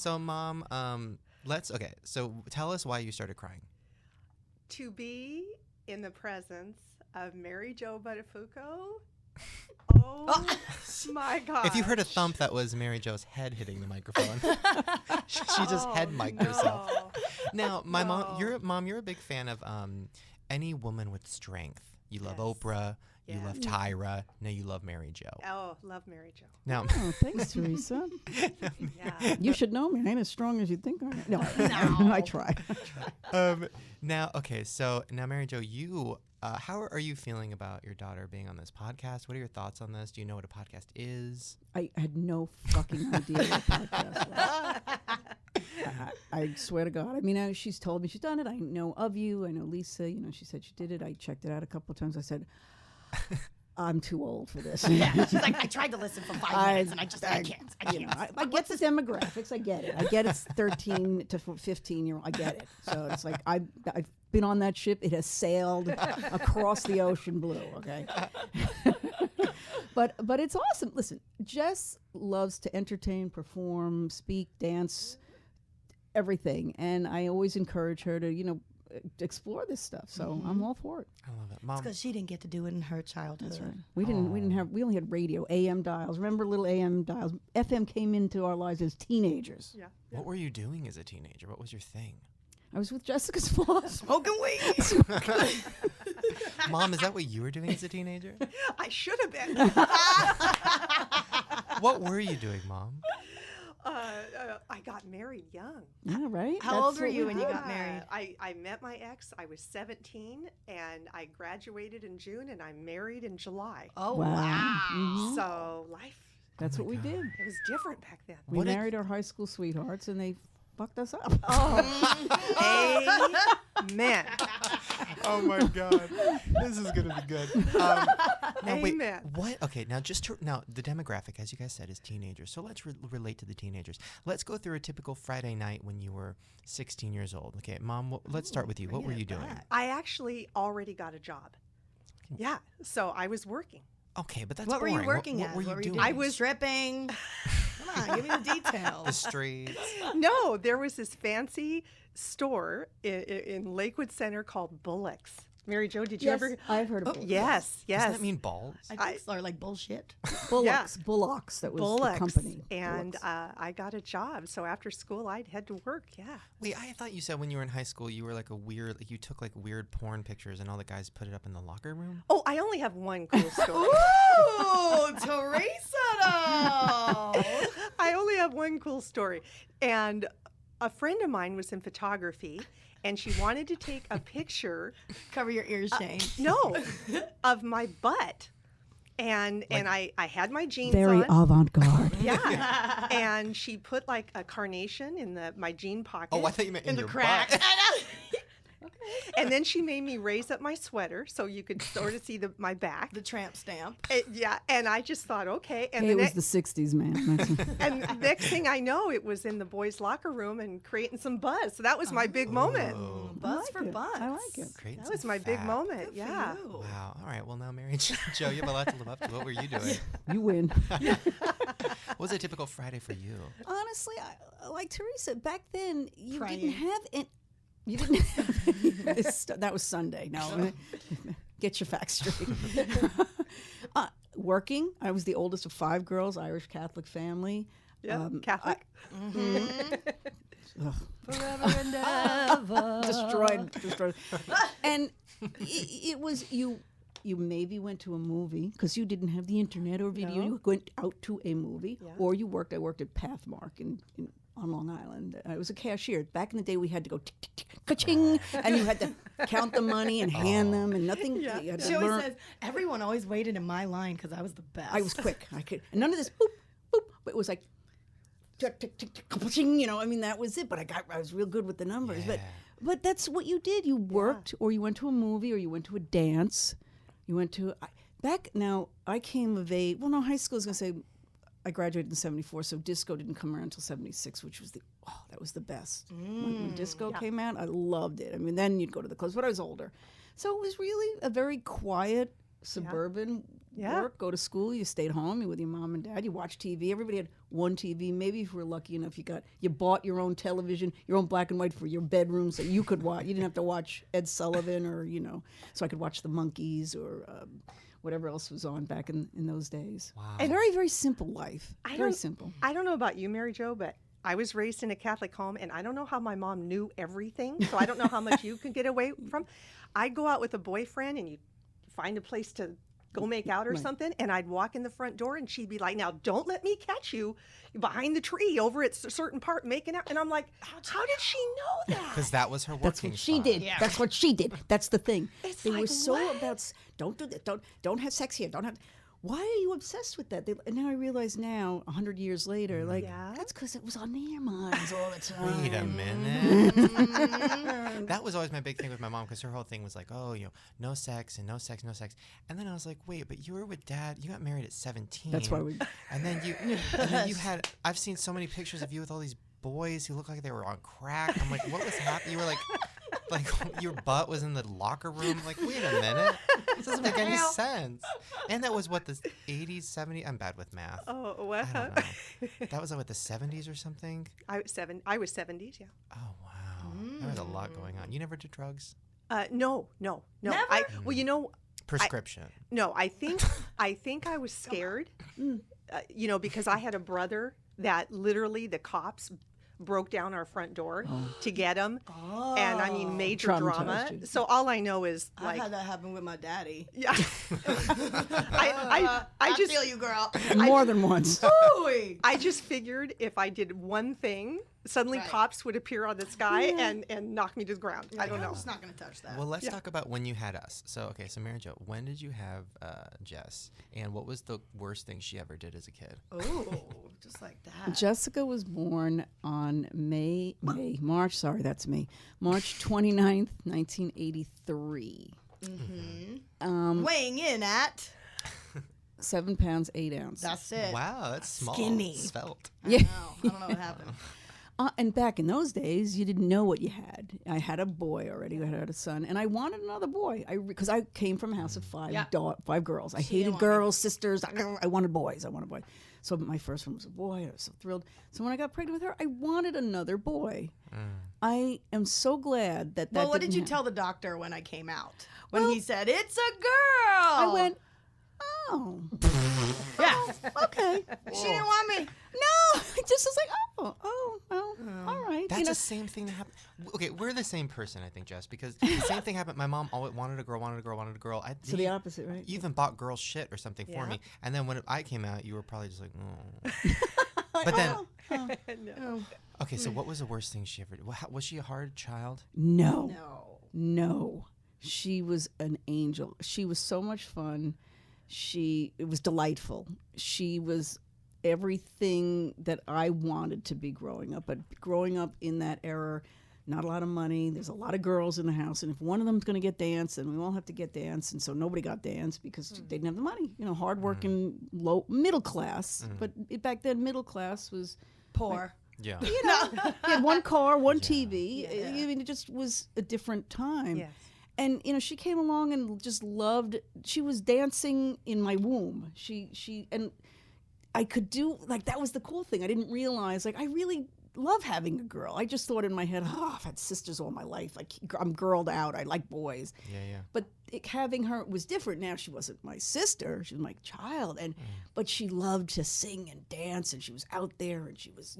[SPEAKER 1] Mom, so tell us why you started crying.
[SPEAKER 4] To be in the presence of Mary Jo Buttafuoco. Oh my God!
[SPEAKER 1] If you heard a thump, that was Mary Jo's head hitting the microphone. she just head mic'd herself. Now, mom, you're a big fan of any woman with strength. You love Oprah.
[SPEAKER 4] Yeah.
[SPEAKER 1] You love Tyra. Now you love Mary Jo.
[SPEAKER 4] Oh, love Mary Jo.
[SPEAKER 1] Now,
[SPEAKER 5] thanks, Teresa.
[SPEAKER 4] Yeah.
[SPEAKER 5] You should know me. I ain't as strong as you think I am. No, I try.
[SPEAKER 1] Now, okay, so now, Mary Jo, you, how are you feeling about your daughter being on this podcast? What are your thoughts on this? Do you know what a podcast is?
[SPEAKER 5] I had no fucking idea what a podcast was. I swear to God. I mean, she's told me she's done it. I know of you. I know Lisa. You know, she said she did it. I checked it out a couple of times. I said, I'm too old for this.
[SPEAKER 2] Yeah, she's like, I tried to listen for 5 minutes, and I can't.
[SPEAKER 5] I get the demographics. I get it. I get it's 13 to 15-year-old. I get it. So it's like I've been on that ship. It has sailed across the ocean blue. Okay. But it's awesome. Listen, Jess loves to entertain, perform, speak, dance, everything, and I always encourage her to explore this stuff. So I'm all for it.
[SPEAKER 1] I love it, Mom.
[SPEAKER 2] It's because she didn't get to do it in her childhood.
[SPEAKER 5] That's right. We only had radio, AM dials. Remember little AM dials? FM came into our lives as teenagers.
[SPEAKER 4] Yeah.
[SPEAKER 1] What were you doing as a teenager? What was your thing?
[SPEAKER 5] I was with Jessica's boss.
[SPEAKER 2] Smoking weed.
[SPEAKER 1] Mom, is that what you were doing as a teenager?
[SPEAKER 4] I should have been.
[SPEAKER 1] What were you doing, Mom?
[SPEAKER 4] I got married young.
[SPEAKER 5] Yeah, right?
[SPEAKER 2] How old were you when you got married?
[SPEAKER 4] I met my ex. I was 17, and I graduated in June, and I married in July.
[SPEAKER 2] Oh,
[SPEAKER 5] Wow.
[SPEAKER 2] wow.
[SPEAKER 5] Mhm.
[SPEAKER 4] So life,
[SPEAKER 5] That's what we did.
[SPEAKER 4] it was different back then.
[SPEAKER 5] We married our high school sweethearts, and they fucked us up.
[SPEAKER 4] Amen.
[SPEAKER 1] Oh my God, this is gonna be good. Now, wait,
[SPEAKER 4] Amen.
[SPEAKER 1] what? Okay, now now the demographic, as you guys said, is teenagers. So let's relate to the teenagers. Let's go through a typical Friday night when you were 16 years old. Okay, Mom, let's start with you. What were you doing?
[SPEAKER 4] I actually already got a job. Yeah, so I was working.
[SPEAKER 1] Okay, but that's
[SPEAKER 2] What were
[SPEAKER 1] boring.
[SPEAKER 2] you working
[SPEAKER 1] what
[SPEAKER 2] at?
[SPEAKER 1] were you doing?
[SPEAKER 4] I was
[SPEAKER 2] stripping. Come on, give me the details.
[SPEAKER 1] the streets.
[SPEAKER 4] No, there was this fancy store in Lakewood Center called Bullock's. Mary Jo, did you ever?
[SPEAKER 5] I've heard of Bullocks.
[SPEAKER 4] Yes, yes.
[SPEAKER 1] Doesn't that mean balls?
[SPEAKER 2] I think so, like bullshit.
[SPEAKER 5] Bullocks. That was
[SPEAKER 4] Bullocks.
[SPEAKER 5] the company.
[SPEAKER 4] And
[SPEAKER 5] Bullocks.
[SPEAKER 4] I got a job. So after school, I'd head to work. Yeah.
[SPEAKER 1] Wait, I thought you said when you were in high school you were like you took like weird porn pictures and all the guys put it up in the locker room?
[SPEAKER 4] Oh, I only have one cool story.
[SPEAKER 2] Ooh, Teresa, though.
[SPEAKER 4] I only have one cool story. And a friend of mine was in photography, and she wanted to take a picture.
[SPEAKER 2] Cover your ears, Shane.
[SPEAKER 4] No, of my butt. And I had my jeans
[SPEAKER 5] Very
[SPEAKER 4] on.
[SPEAKER 5] avant-garde.
[SPEAKER 4] Yeah. And she put like a carnation in my jean pocket.
[SPEAKER 1] Oh, I thought you meant in
[SPEAKER 2] the
[SPEAKER 1] your
[SPEAKER 2] crack.
[SPEAKER 1] butt.
[SPEAKER 4] And then she made me raise up my sweater so you could sort of see my back.
[SPEAKER 2] The tramp stamp.
[SPEAKER 4] Yeah, and I just thought, okay. And
[SPEAKER 5] Hey, it was the 60s, man.
[SPEAKER 4] and next thing I know, it was in the boys' locker room and creating some buzz. So that was my big moment.
[SPEAKER 1] Oh.
[SPEAKER 2] Buzz
[SPEAKER 5] like
[SPEAKER 2] for
[SPEAKER 5] it.
[SPEAKER 2] buzz.
[SPEAKER 5] I like it.
[SPEAKER 1] Creating
[SPEAKER 4] That was
[SPEAKER 1] some
[SPEAKER 4] my big
[SPEAKER 1] fat.
[SPEAKER 4] moment.
[SPEAKER 2] Good
[SPEAKER 4] Yeah.
[SPEAKER 2] for you.
[SPEAKER 1] Wow. All right. Well, now, Mary Jo, you have a lot to live up to. What were you doing?
[SPEAKER 5] You win.
[SPEAKER 1] What was a typical Friday for you?
[SPEAKER 5] Honestly, like Teresa, back then you
[SPEAKER 2] Praying.
[SPEAKER 5] didn't have it. You didn't have that was Sunday. No, get your facts straight. Working. I was the oldest of 5 girls, Irish Catholic family.
[SPEAKER 4] Yeah. Catholic.
[SPEAKER 2] Forever and ever.
[SPEAKER 5] Destroyed. And it was you. You maybe went to a movie because you didn't have the internet or video.
[SPEAKER 4] No.
[SPEAKER 5] You went out to a movie,
[SPEAKER 4] Yeah.
[SPEAKER 5] or you worked. I worked at Pathmark on Long Island. I was a cashier. Back in the day, we had to go tick, tick, tick, ka-ching, and you had to count the money and hand them, and nothing.
[SPEAKER 4] Yeah.
[SPEAKER 5] You had to
[SPEAKER 2] She always
[SPEAKER 5] learn.
[SPEAKER 2] says, everyone always waited in my line because I was the best.
[SPEAKER 5] I was quick. I could, and none of this boop, boop, but it was like, tick, tick, tick, tick, ka-ching, I mean, that was it. But I was real good with the numbers.
[SPEAKER 1] Yeah.
[SPEAKER 5] But that's what you did. You worked, or you went to a movie, or you went to a dance. You went to I came of age. Well, no, high school. I was gonna say, I graduated in '74, so disco didn't come around until '76, which was that was the best. When disco came out, I loved it. I mean, then you'd go to the clubs, but I was older, so it was really a very quiet suburban work. Go to school, you stayed home, you with your mom and dad, you watched TV. Everybody had one TV. Maybe if you were lucky enough, you bought your own television, your own black and white for your bedroom, so you could watch. You didn't have to watch Ed Sullivan or so I could watch the Monkees or whatever else was on back in those days.
[SPEAKER 1] Wow.
[SPEAKER 5] A very, very simple life. Very simple.
[SPEAKER 4] I don't know about you, Mary Jo, but I was raised in a Catholic home, and I don't know how my mom knew everything, so I don't know how much you could get away from. I'd go out with a boyfriend, and you'd find a place to go make out or something, and I'd walk in the front door, and she'd be like, now, don't let me catch you behind the tree over at a certain part making out. And I'm like, how did she know that?
[SPEAKER 1] Because that was her working
[SPEAKER 5] That's what she
[SPEAKER 1] spot.
[SPEAKER 5] did.
[SPEAKER 2] Yeah.
[SPEAKER 5] That's what she did. That's the thing.
[SPEAKER 4] It's
[SPEAKER 5] They
[SPEAKER 4] like,
[SPEAKER 5] were so
[SPEAKER 4] what?
[SPEAKER 5] about don't do that. Don't have sex here. Don't have. Why are you obsessed with that? And now I realize now, 100 years later, like that's because it was on their minds all the time.
[SPEAKER 1] Wait a minute. That was always my big thing with my mom, because her whole thing was like, oh, no sex and no sex, no sex. And then I was like, wait, but you were with Dad. You got married at 17.
[SPEAKER 5] That's why we.
[SPEAKER 1] And then you had. I've seen so many pictures of you with all these boys who looked like they were on crack. I'm like, what was happening? You were like your butt was in the locker room. Like, wait a minute. This doesn't make any sense. And that was what, the 80s, 70s? I'm bad with math.
[SPEAKER 4] Oh, what?
[SPEAKER 1] I don't know. That was what, the 70s or something?
[SPEAKER 4] I was 70s, yeah.
[SPEAKER 1] Oh, wow. There was a lot going on. You never did drugs?
[SPEAKER 4] No.
[SPEAKER 2] Never?
[SPEAKER 4] Well,
[SPEAKER 1] Prescription.
[SPEAKER 4] I think I was scared, because I had a brother that literally the cops broke down our front door to get him. Oh. And I mean, major drama.
[SPEAKER 5] You.
[SPEAKER 4] So all I know is
[SPEAKER 2] I had that happen with my daddy.
[SPEAKER 4] Yeah. I just
[SPEAKER 2] feel you, girl.
[SPEAKER 5] More than once.
[SPEAKER 4] I just figured if I did one thing, suddenly cops would appear on the sky and knock me to the ground. I don't know.
[SPEAKER 2] I'm just not going to touch that.
[SPEAKER 1] Well, let's talk about when you had us. So, so Mary Jo, when did you have Jess? And what was the worst thing she ever did as a kid?
[SPEAKER 2] Oh, just like that.
[SPEAKER 5] Jessica was born on March 29th, 1983.
[SPEAKER 2] Mm-hmm. Weighing in at
[SPEAKER 5] 7 pounds, 8 ounces.
[SPEAKER 2] That's it.
[SPEAKER 1] Wow, that's small.
[SPEAKER 2] Skinny.
[SPEAKER 1] Svelte.
[SPEAKER 2] I don't know what happened.
[SPEAKER 5] And back in those days, you didn't know what you had. I had a boy already. I had a son, and I wanted another boy. Because I came from a house of five girls. I hated girls, sisters. I wanted boys. So my first one was a boy. I was so thrilled. So when I got pregnant with her, I wanted another boy. I am so glad that.
[SPEAKER 2] Well, what did you tell the doctor when I came out? When he said it's a girl,
[SPEAKER 5] I went, oh,
[SPEAKER 2] yeah,
[SPEAKER 5] okay.
[SPEAKER 2] She didn't want me.
[SPEAKER 5] No, I just was like, oh, all right.
[SPEAKER 1] That's the same thing that happened. Okay, we're the same person, I think, Jess, because the same thing happened. My mom always wanted a girl.
[SPEAKER 5] So the opposite, right?
[SPEAKER 1] You even bought girl shit or something for me. And then when I came out, you were probably just like, oh. But then,
[SPEAKER 4] no.
[SPEAKER 1] Okay, so what was the worst thing she ever did? Was she a hard child?
[SPEAKER 5] No. She was an angel. She was so much fun. It was delightful. She was everything that I wanted to be growing up. But growing up in that era, not a lot of money. There's a lot of girls in the house, and if one of them's going to get dance, then we all have to get dance. And so nobody got dance because they didn't have the money. Hardworking, low middle class. But back then, middle class was
[SPEAKER 2] poor.
[SPEAKER 1] Yeah.
[SPEAKER 5] You had one car, one TV. I mean, it just was a different time.
[SPEAKER 4] Yes.
[SPEAKER 5] And she came along and just loved. She was dancing in my womb. She and I could do that was the cool thing. I didn't realize I really love having a girl. I just thought in my head, I've had sisters all my life. I'm girled out. I like boys. Yeah. But having her was different. Now she wasn't my sister. She was my child, but she loved to sing and dance, and she was out there, and she was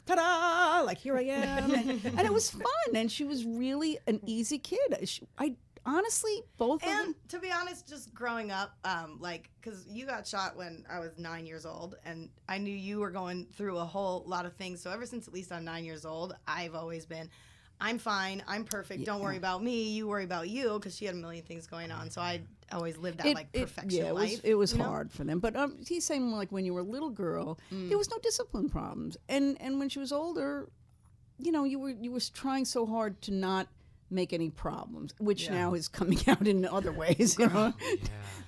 [SPEAKER 5] ta-da, here I am, and it was fun. And she was really an easy kid. honestly, both of them.
[SPEAKER 2] And to be honest, just growing up, because you got shot when I was 9 years old, and I knew you were going through a whole lot of things. So ever since at least I'm 9 years old, I've always been, I'm fine, I'm perfect, don't worry about me, you worry about you, because she had a million things going on. So I always lived that perfection life.
[SPEAKER 5] It was hard for them. But he's saying like when you were a little girl, there was no discipline problems, and when she was older, you were trying so hard to not make any problems, which now is coming out in other ways.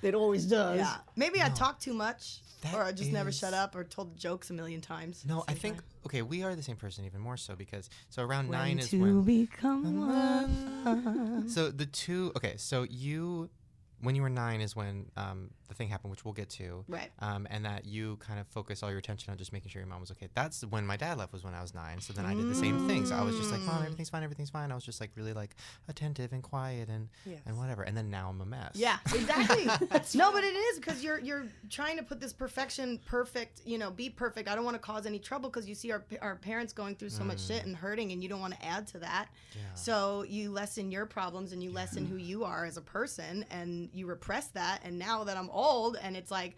[SPEAKER 5] It always does.
[SPEAKER 2] Yeah, maybe I talked too much. Or I just never shut up or told jokes a million times.
[SPEAKER 1] No, I think, okay, we are the same person even more so because, so around
[SPEAKER 2] when
[SPEAKER 1] 9 is
[SPEAKER 2] to
[SPEAKER 1] when.
[SPEAKER 2] Become one.
[SPEAKER 1] So the two, okay, so when you were 9 is when the thing happened, which we'll get to.
[SPEAKER 2] Right.
[SPEAKER 1] And that you kind of focus all your attention on just making sure your mom was okay. That's when my dad left, was when I was 9. So then I did the same thing. So I was just like, Mom, everything's fine, everything's fine. I was just like really like attentive and quiet and whatever. And then now I'm a mess.
[SPEAKER 2] Yeah, exactly. No, but it is because you're trying to put this perfect, be perfect. I don't want to cause any trouble because you see our parents going through so much shit and hurting, and you don't want to add to that. Yeah. So you lessen your problems and you lessen who you are as a person, and you repress that. And now that I'm old, and it's like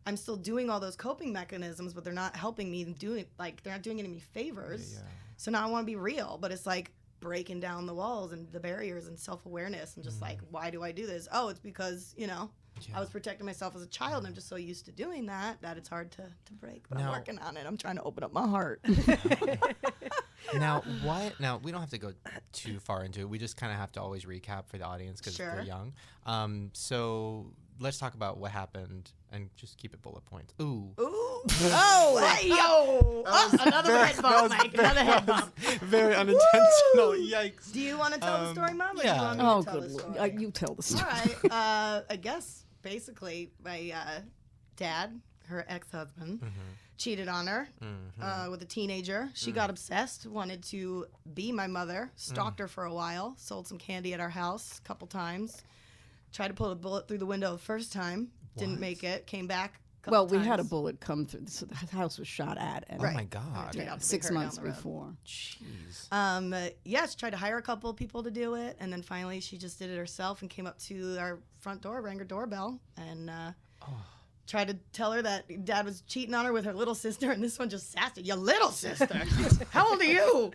[SPEAKER 2] I'm still doing all those coping mechanisms, but they're not helping me they're not doing any favors. Yeah. So now I want to be real, but it's like breaking down the walls and the barriers and self-awareness and just like, why do I do this? Oh, it's because, I was protecting myself as a child, and I'm just so used to doing that it's hard to break. But I'm working on it. I'm trying to open up my heart.
[SPEAKER 1] Now, we don't have to go too far into it. We just kind of have to always recap for the audience because they're young. So let's talk about what happened and just keep it bullet points. Ooh.
[SPEAKER 2] Oh, hey, yo. Another head bump, Mike. Another head bump.
[SPEAKER 1] Very unintentional. Yikes.
[SPEAKER 2] Do you want to tell the story, Mom? Or do you want me to tell the story?
[SPEAKER 5] You tell the story.
[SPEAKER 2] All right. I guess, basically, my dad, her ex-husband, cheated on her with a teenager. She got obsessed, wanted to be my mother, stalked her for a while, sold some candy at our house a couple times, tried to pull a bullet through the window the first time, didn't make it, came back a couple times.
[SPEAKER 5] We had a bullet come through, so the house was shot at. And
[SPEAKER 1] Oh my God.
[SPEAKER 5] Yeah, 6 months before.
[SPEAKER 1] Jeez.
[SPEAKER 2] She tried to hire a couple of people to do it, and then finally she just did it herself and came up to our front door, rang her doorbell, and tried to tell her that dad was cheating on her with her little sister, and this one just sassed her. Your little sister? How old are you?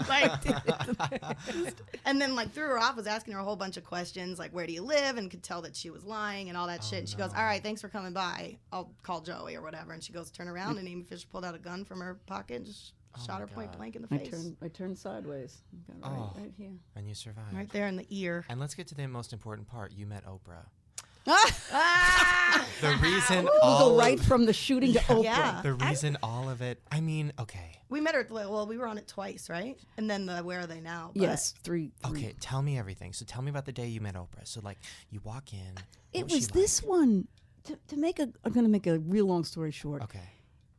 [SPEAKER 2] And then threw her off, was asking her a whole bunch of questions, like where do you live, and could tell that she was lying and all that shit. And she goes, all right, thanks for coming by. I'll call Joey or whatever. And she goes, turn around, and Amy Fisher pulled out a gun from her pocket and just shot her point blank in the face.
[SPEAKER 5] I turned sideways. Got it right here.
[SPEAKER 1] And you survived.
[SPEAKER 2] Right there in the ear.
[SPEAKER 1] And let's get to the most important part. You met Oprah.
[SPEAKER 5] Ah!
[SPEAKER 1] The reason
[SPEAKER 5] we'll go right from the shooting to Oprah.
[SPEAKER 2] Yeah.
[SPEAKER 1] The reason all of it. I mean, okay.
[SPEAKER 2] We met her. Well, we were on it twice, right? And then Where Are They Now? But
[SPEAKER 5] yes, three.
[SPEAKER 1] Okay, tell me everything. So tell me about the day you met Oprah. So you walk in.
[SPEAKER 5] It was this one. I'm going to make a real long story short.
[SPEAKER 1] Okay.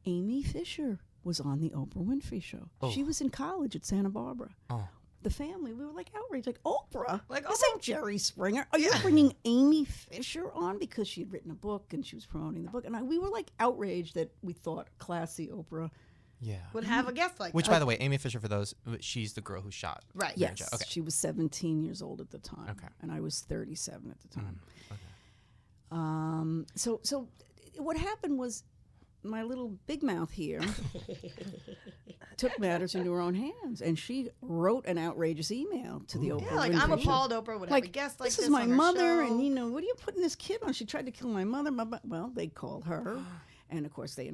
[SPEAKER 5] Amy Fisher was on the Oprah Winfrey Show. Oh. She was in college at Santa Barbara. Oh. The family, we were outraged, Oprah? This ain't Jerry Springer. Are you bringing Amy Fisher on? Because she had written a book and she was promoting the book. And we were outraged that we thought classy Oprah
[SPEAKER 2] would have a guest like
[SPEAKER 1] Which,
[SPEAKER 2] that.
[SPEAKER 1] by the way, Amy Fisher, for those, she's the girl who shot.
[SPEAKER 2] Right.
[SPEAKER 5] Yes.
[SPEAKER 1] Okay.
[SPEAKER 5] She was 17 years old at the time.
[SPEAKER 1] Okay.
[SPEAKER 5] And I was 37 at the time.
[SPEAKER 1] Okay.
[SPEAKER 5] So what happened was my little big mouth here took matters into her own hands, and she wrote an outrageous email to the Oprah Winfrey
[SPEAKER 2] I'm
[SPEAKER 5] Show.
[SPEAKER 2] appalled Oprah would have a guest like this.
[SPEAKER 5] This is my
[SPEAKER 2] on her
[SPEAKER 5] mother,
[SPEAKER 2] show.
[SPEAKER 5] and what are you putting this kid on? She tried to kill my mother. Well, they call her, and of course they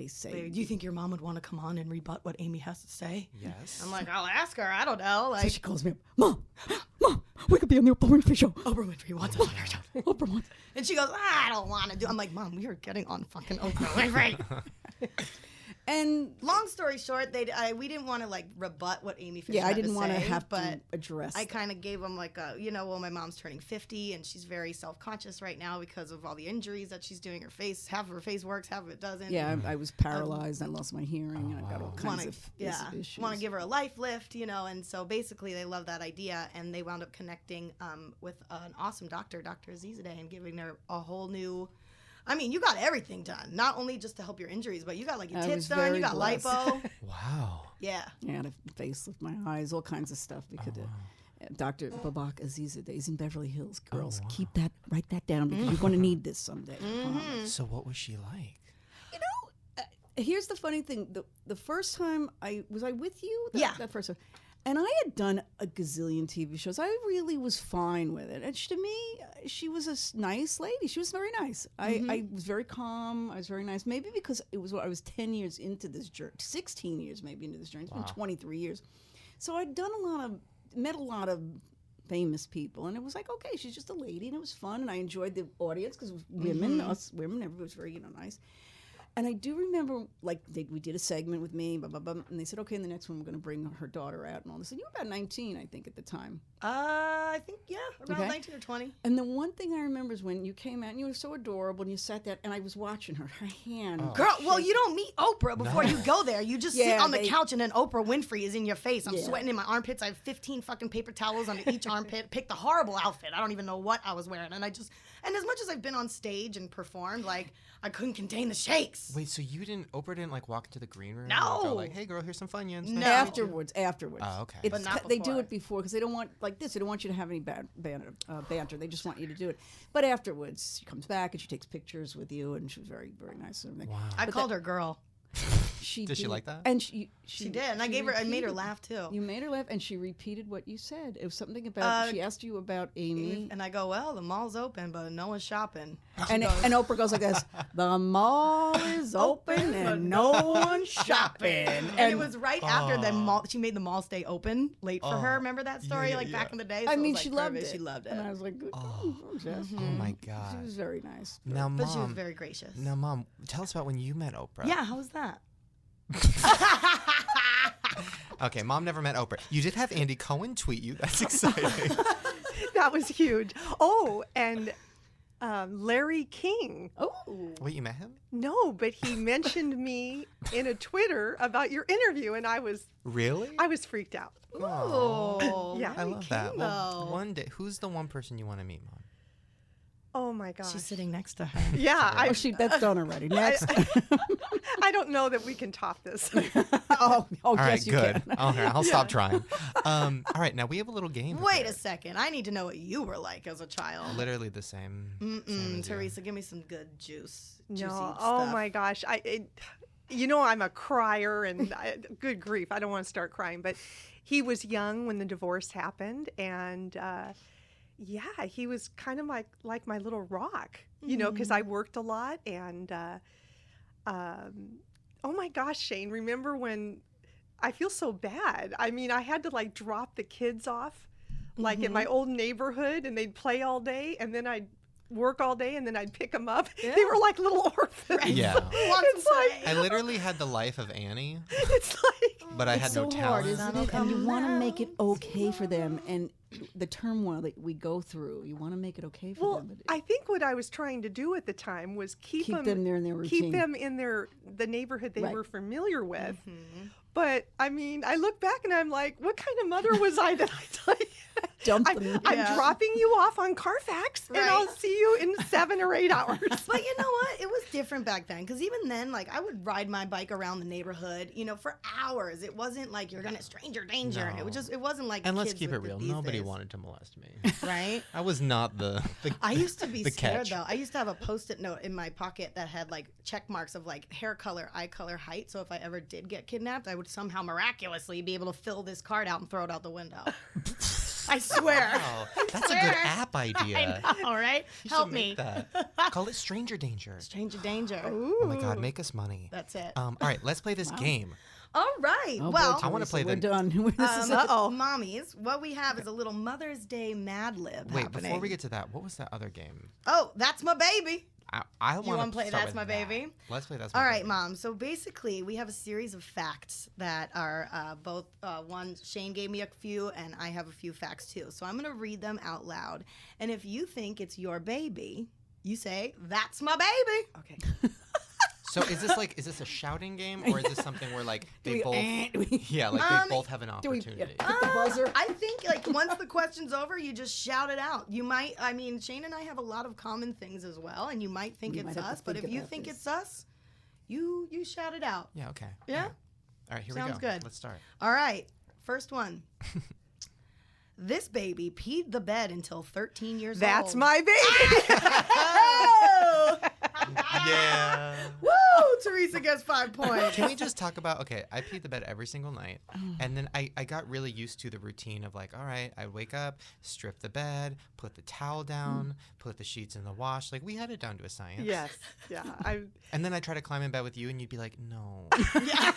[SPEAKER 5] say,
[SPEAKER 2] do you think your mom would want to come on and rebut what Amy has to say?
[SPEAKER 1] Yes.
[SPEAKER 2] I'm I'll ask her. I don't know.
[SPEAKER 5] So she calls me up, Mom, we could be on the Oprah Winfrey Show.
[SPEAKER 2] Oprah Winfrey wants us on her show.
[SPEAKER 5] Oprah wants.
[SPEAKER 2] And she goes, I don't want to do. I'm like, Mom, we are getting on fucking Oprah Winfrey.
[SPEAKER 5] And
[SPEAKER 2] long story short, we didn't want to rebut what Amy Fisher had to say.
[SPEAKER 5] I didn't want to have to address.
[SPEAKER 2] I kind of gave them my mom's turning 50 and she's very self-conscious right now because of all the injuries that she's doing. Her face, half of her face works, half of it doesn't.
[SPEAKER 5] Yeah, I was paralyzed. I lost my hearing. And I got all kinds of issues.
[SPEAKER 2] Want to give her a life lift, and so basically they love that idea, and they wound up connecting with an awesome doctor, Dr. Azizadeh, and giving her a whole new. I mean, you got everything done. Not only just to help your injuries, but you got your tits done. You got lipo.
[SPEAKER 1] Wow.
[SPEAKER 2] Yeah.
[SPEAKER 5] Yeah, I had a facelift, my eyes, all kinds of stuff we could do. Dr. Babak Azizadeh in Beverly Hills. Girls, write that down because you're going to need this someday.
[SPEAKER 1] So what was she like?
[SPEAKER 5] Here's the funny thing. The first time I with you? That first time. And I had done a gazillion TV shows. I really was fine with it. And to me, she was a nice lady. She was very nice. I was very calm. I was very nice. Maybe because I was 10 years into this journey, 16 years maybe into this journey. It's been 23 years. So I'd met a lot of famous people. And it was like, okay, she's just a lady. And it was fun. And I enjoyed the audience because it was women, us women. Everybody was very, nice. And I do remember, we did a segment with me, blah, blah, blah, and they said, okay, in the next one, we're going to bring her daughter out and all this. And you were about 19, I think, at the time.
[SPEAKER 2] I think, around 19 or 20.
[SPEAKER 5] And the one thing I remember is when you came out, and you were so adorable, and you sat there, and I was watching her hand.
[SPEAKER 2] Oh. Girl, well, you don't meet Oprah before you go there. You just sit on the couch, and then Oprah Winfrey is in your face. I'm sweating in my armpits. I have 15 fucking paper towels under each armpit. Picked a horrible outfit. I don't even know what I was wearing. And as much as I've been on stage and performed, I couldn't contain the shakes.
[SPEAKER 1] Wait, so Oprah didn't walk into the green room?
[SPEAKER 2] No.
[SPEAKER 1] And go hey girl, here's some Funyuns.
[SPEAKER 2] No.
[SPEAKER 5] Afterwards.
[SPEAKER 1] Oh, okay.
[SPEAKER 2] But not
[SPEAKER 5] they
[SPEAKER 2] before.
[SPEAKER 5] do it before because they don't want they don't want you to have any bad banter. They just want you to do it. But afterwards, she comes back and she takes pictures with you, and she was very, very nice and everything.
[SPEAKER 1] Wow.
[SPEAKER 2] I called her girl.
[SPEAKER 5] Did
[SPEAKER 1] she like that?
[SPEAKER 5] And
[SPEAKER 2] she did, and I made her laugh too.
[SPEAKER 5] You made her laugh, and she repeated what you said. It was something about she asked you about Amy,
[SPEAKER 2] and I go, well, the mall's open, but no one's shopping.
[SPEAKER 5] And Oprah goes like this: the mall is open and no one's shopping.
[SPEAKER 2] And it was right after the mall. She made the mall stay open late for her. Remember that story? Back in the day. So
[SPEAKER 5] I mean, she loved it.
[SPEAKER 2] She loved it.
[SPEAKER 5] And I was like,
[SPEAKER 1] Oh my God.
[SPEAKER 5] She was very nice.
[SPEAKER 1] Now, Mom.
[SPEAKER 2] But she was very gracious.
[SPEAKER 1] Now, Mom, tell us about when you met Oprah.
[SPEAKER 2] Yeah, how was that?
[SPEAKER 1] Okay, Mom never met Oprah. You did have Andy Cohen tweet you. That's exciting.
[SPEAKER 4] That was huge. Oh, and Larry King.
[SPEAKER 5] Oh.
[SPEAKER 1] Wait, you met him?
[SPEAKER 4] No, but he mentioned me in a Twitter about your interview, and I was
[SPEAKER 1] Really?
[SPEAKER 4] freaked out.
[SPEAKER 2] Oh,
[SPEAKER 4] Yeah.
[SPEAKER 1] I love that. Well,
[SPEAKER 2] though.
[SPEAKER 1] one day, who's the one person you want to meet, Mom?
[SPEAKER 4] Oh my gosh.
[SPEAKER 2] She's sitting next to her.
[SPEAKER 4] Yeah,
[SPEAKER 5] That's done already. Next.
[SPEAKER 4] I don't know that we can top this.
[SPEAKER 5] Oh,
[SPEAKER 1] All right,
[SPEAKER 5] yes, you
[SPEAKER 1] good.
[SPEAKER 5] can.
[SPEAKER 1] Okay, I'll stop trying. All right, now we have a little game.
[SPEAKER 2] Wait a
[SPEAKER 1] prepared.
[SPEAKER 2] second. I need to know what you were like as a child.
[SPEAKER 1] Literally the same. same as you.
[SPEAKER 2] Teresa, give me some good juicy
[SPEAKER 4] No.
[SPEAKER 2] stuff.
[SPEAKER 4] Oh my gosh. I'm a crier, and good grief, I don't want to start crying. But he was young when the divorce happened, and he was kind of like my little rock, because I worked a lot, and oh my gosh, Shane, remember when I feel so bad? I mean, I had to drop the kids off at my old neighborhood, and they'd play all day, and then I'd work all day, and then I'd pick them up. Yeah. They were like little orphans.
[SPEAKER 1] Yeah.
[SPEAKER 2] It's like,
[SPEAKER 1] I literally had the life of Annie,
[SPEAKER 4] it's like,
[SPEAKER 1] but I had
[SPEAKER 5] It's
[SPEAKER 1] no
[SPEAKER 5] so hard,
[SPEAKER 1] talent.
[SPEAKER 5] isn't it? And you want to make it okay for them, and the turmoil that we go through, you want to make it okay for them. But
[SPEAKER 4] I think what I was trying to do at the time was keep them
[SPEAKER 5] there in their routine.
[SPEAKER 4] keep them in the neighborhood they
[SPEAKER 5] Right.
[SPEAKER 4] were familiar with. But I mean, I look back and I'm like, what kind of mother was I that I
[SPEAKER 5] Dump
[SPEAKER 4] I'm
[SPEAKER 5] them.
[SPEAKER 4] dropping you off on Carfax, and I'll see you in 7 or 8 hours.
[SPEAKER 2] But you know what? It was different back then, because even then, I would ride my bike around the neighborhood, for hours. It wasn't like you're gonna stranger danger.
[SPEAKER 1] No.
[SPEAKER 2] It wasn't like.
[SPEAKER 1] And let's
[SPEAKER 2] kids
[SPEAKER 1] keep it
[SPEAKER 2] with
[SPEAKER 1] real.
[SPEAKER 2] these
[SPEAKER 1] Nobody
[SPEAKER 2] days.
[SPEAKER 1] wanted to molest me.
[SPEAKER 2] Right?
[SPEAKER 1] I was not the
[SPEAKER 2] I used to be
[SPEAKER 1] the
[SPEAKER 2] scared
[SPEAKER 1] catch.
[SPEAKER 2] though. I used to have a Post-it note in my pocket that had check marks of hair color, eye color, height. So if I ever did get kidnapped, I would somehow miraculously be able to fill this card out and throw it out the window. I swear.
[SPEAKER 1] Wow, that's a good app idea.
[SPEAKER 2] I know, all right?
[SPEAKER 1] You
[SPEAKER 2] Help
[SPEAKER 1] should
[SPEAKER 2] me.
[SPEAKER 1] make that. Call it Stranger Danger.
[SPEAKER 2] Stranger danger.
[SPEAKER 1] Oh my God, make us money.
[SPEAKER 2] That's it.
[SPEAKER 1] All right, let's play this game.
[SPEAKER 2] All right.
[SPEAKER 5] Oh,
[SPEAKER 2] well,
[SPEAKER 5] boy,
[SPEAKER 1] I wanna
[SPEAKER 5] Teresa,
[SPEAKER 1] play
[SPEAKER 5] we're
[SPEAKER 1] the-
[SPEAKER 5] done. This is it.
[SPEAKER 2] mommies, what we have is a little Mother's Day Mad Lib
[SPEAKER 1] Wait,
[SPEAKER 2] happening.
[SPEAKER 1] before we get to that, what was that other game?
[SPEAKER 2] Oh, That's My Baby.
[SPEAKER 1] I
[SPEAKER 2] You
[SPEAKER 1] want
[SPEAKER 2] wanna
[SPEAKER 1] to
[SPEAKER 2] play That's My Baby?
[SPEAKER 1] Let's play That's My
[SPEAKER 2] All
[SPEAKER 1] Baby.
[SPEAKER 2] right, Mom. So basically, we have a series of facts that are both one, Shane gave me a few, and I have a few facts too. So I'm going to read them out loud. And if you think it's your baby, you say, "That's my baby."
[SPEAKER 4] Okay.
[SPEAKER 1] So is this a shouting game, or is this something where they both they both have an
[SPEAKER 5] Do we
[SPEAKER 1] opportunity?
[SPEAKER 5] hit the buzzer?
[SPEAKER 2] I think once the question's over, you just shout it out. You might, Shane and I have a lot of common things as well, and you might think
[SPEAKER 5] You
[SPEAKER 2] it's
[SPEAKER 5] might have to
[SPEAKER 2] us, but
[SPEAKER 5] think
[SPEAKER 2] if you
[SPEAKER 5] about
[SPEAKER 2] think
[SPEAKER 5] this.
[SPEAKER 2] it's us, you shout it out.
[SPEAKER 1] Yeah, okay.
[SPEAKER 2] Yeah?
[SPEAKER 1] All right, here
[SPEAKER 2] Sounds
[SPEAKER 1] we go.
[SPEAKER 2] good.
[SPEAKER 1] Let's start.
[SPEAKER 2] All right, first one. This baby peed the bed until 13 years old.
[SPEAKER 4] That's my baby.
[SPEAKER 2] Oh!
[SPEAKER 1] Yeah.
[SPEAKER 2] Woo! Teresa gets 5 points.
[SPEAKER 1] Can we just talk about, okay, I peed the bed every single night. And then I got really used to the routine of like, all right, I wake up, strip the bed, put the towel down, put the sheets in the wash. Like, we had it down to a science.
[SPEAKER 4] Yes. Yeah.
[SPEAKER 1] And then I try to climb in bed with you and you'd be like, no.
[SPEAKER 2] Yeah.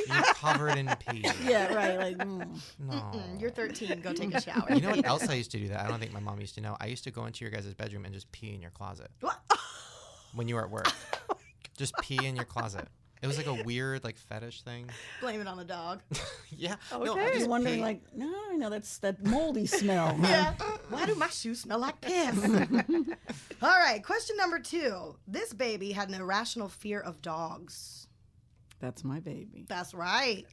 [SPEAKER 1] You're covered in pee.
[SPEAKER 5] Yeah, right. Like,
[SPEAKER 1] No.
[SPEAKER 2] You're 13. Go take a shower.
[SPEAKER 1] You know what else I used to do that I don't think my mom used to know? I used to go into your guys' bedroom and just pee in your closet.
[SPEAKER 2] What?
[SPEAKER 1] When you were at work. Just pee in your closet. It was like a weird, like, fetish thing.
[SPEAKER 2] Blame it on the dog.
[SPEAKER 1] Yeah.
[SPEAKER 4] Okay.
[SPEAKER 1] No, I
[SPEAKER 5] I
[SPEAKER 1] just
[SPEAKER 5] was wondering,
[SPEAKER 1] pee.
[SPEAKER 5] like, no, that's that moldy smell.
[SPEAKER 2] Yeah. Why do my shoes smell like piss? All right. Question number 2. This baby had an irrational fear of dogs.
[SPEAKER 5] That's my baby.
[SPEAKER 2] That's right.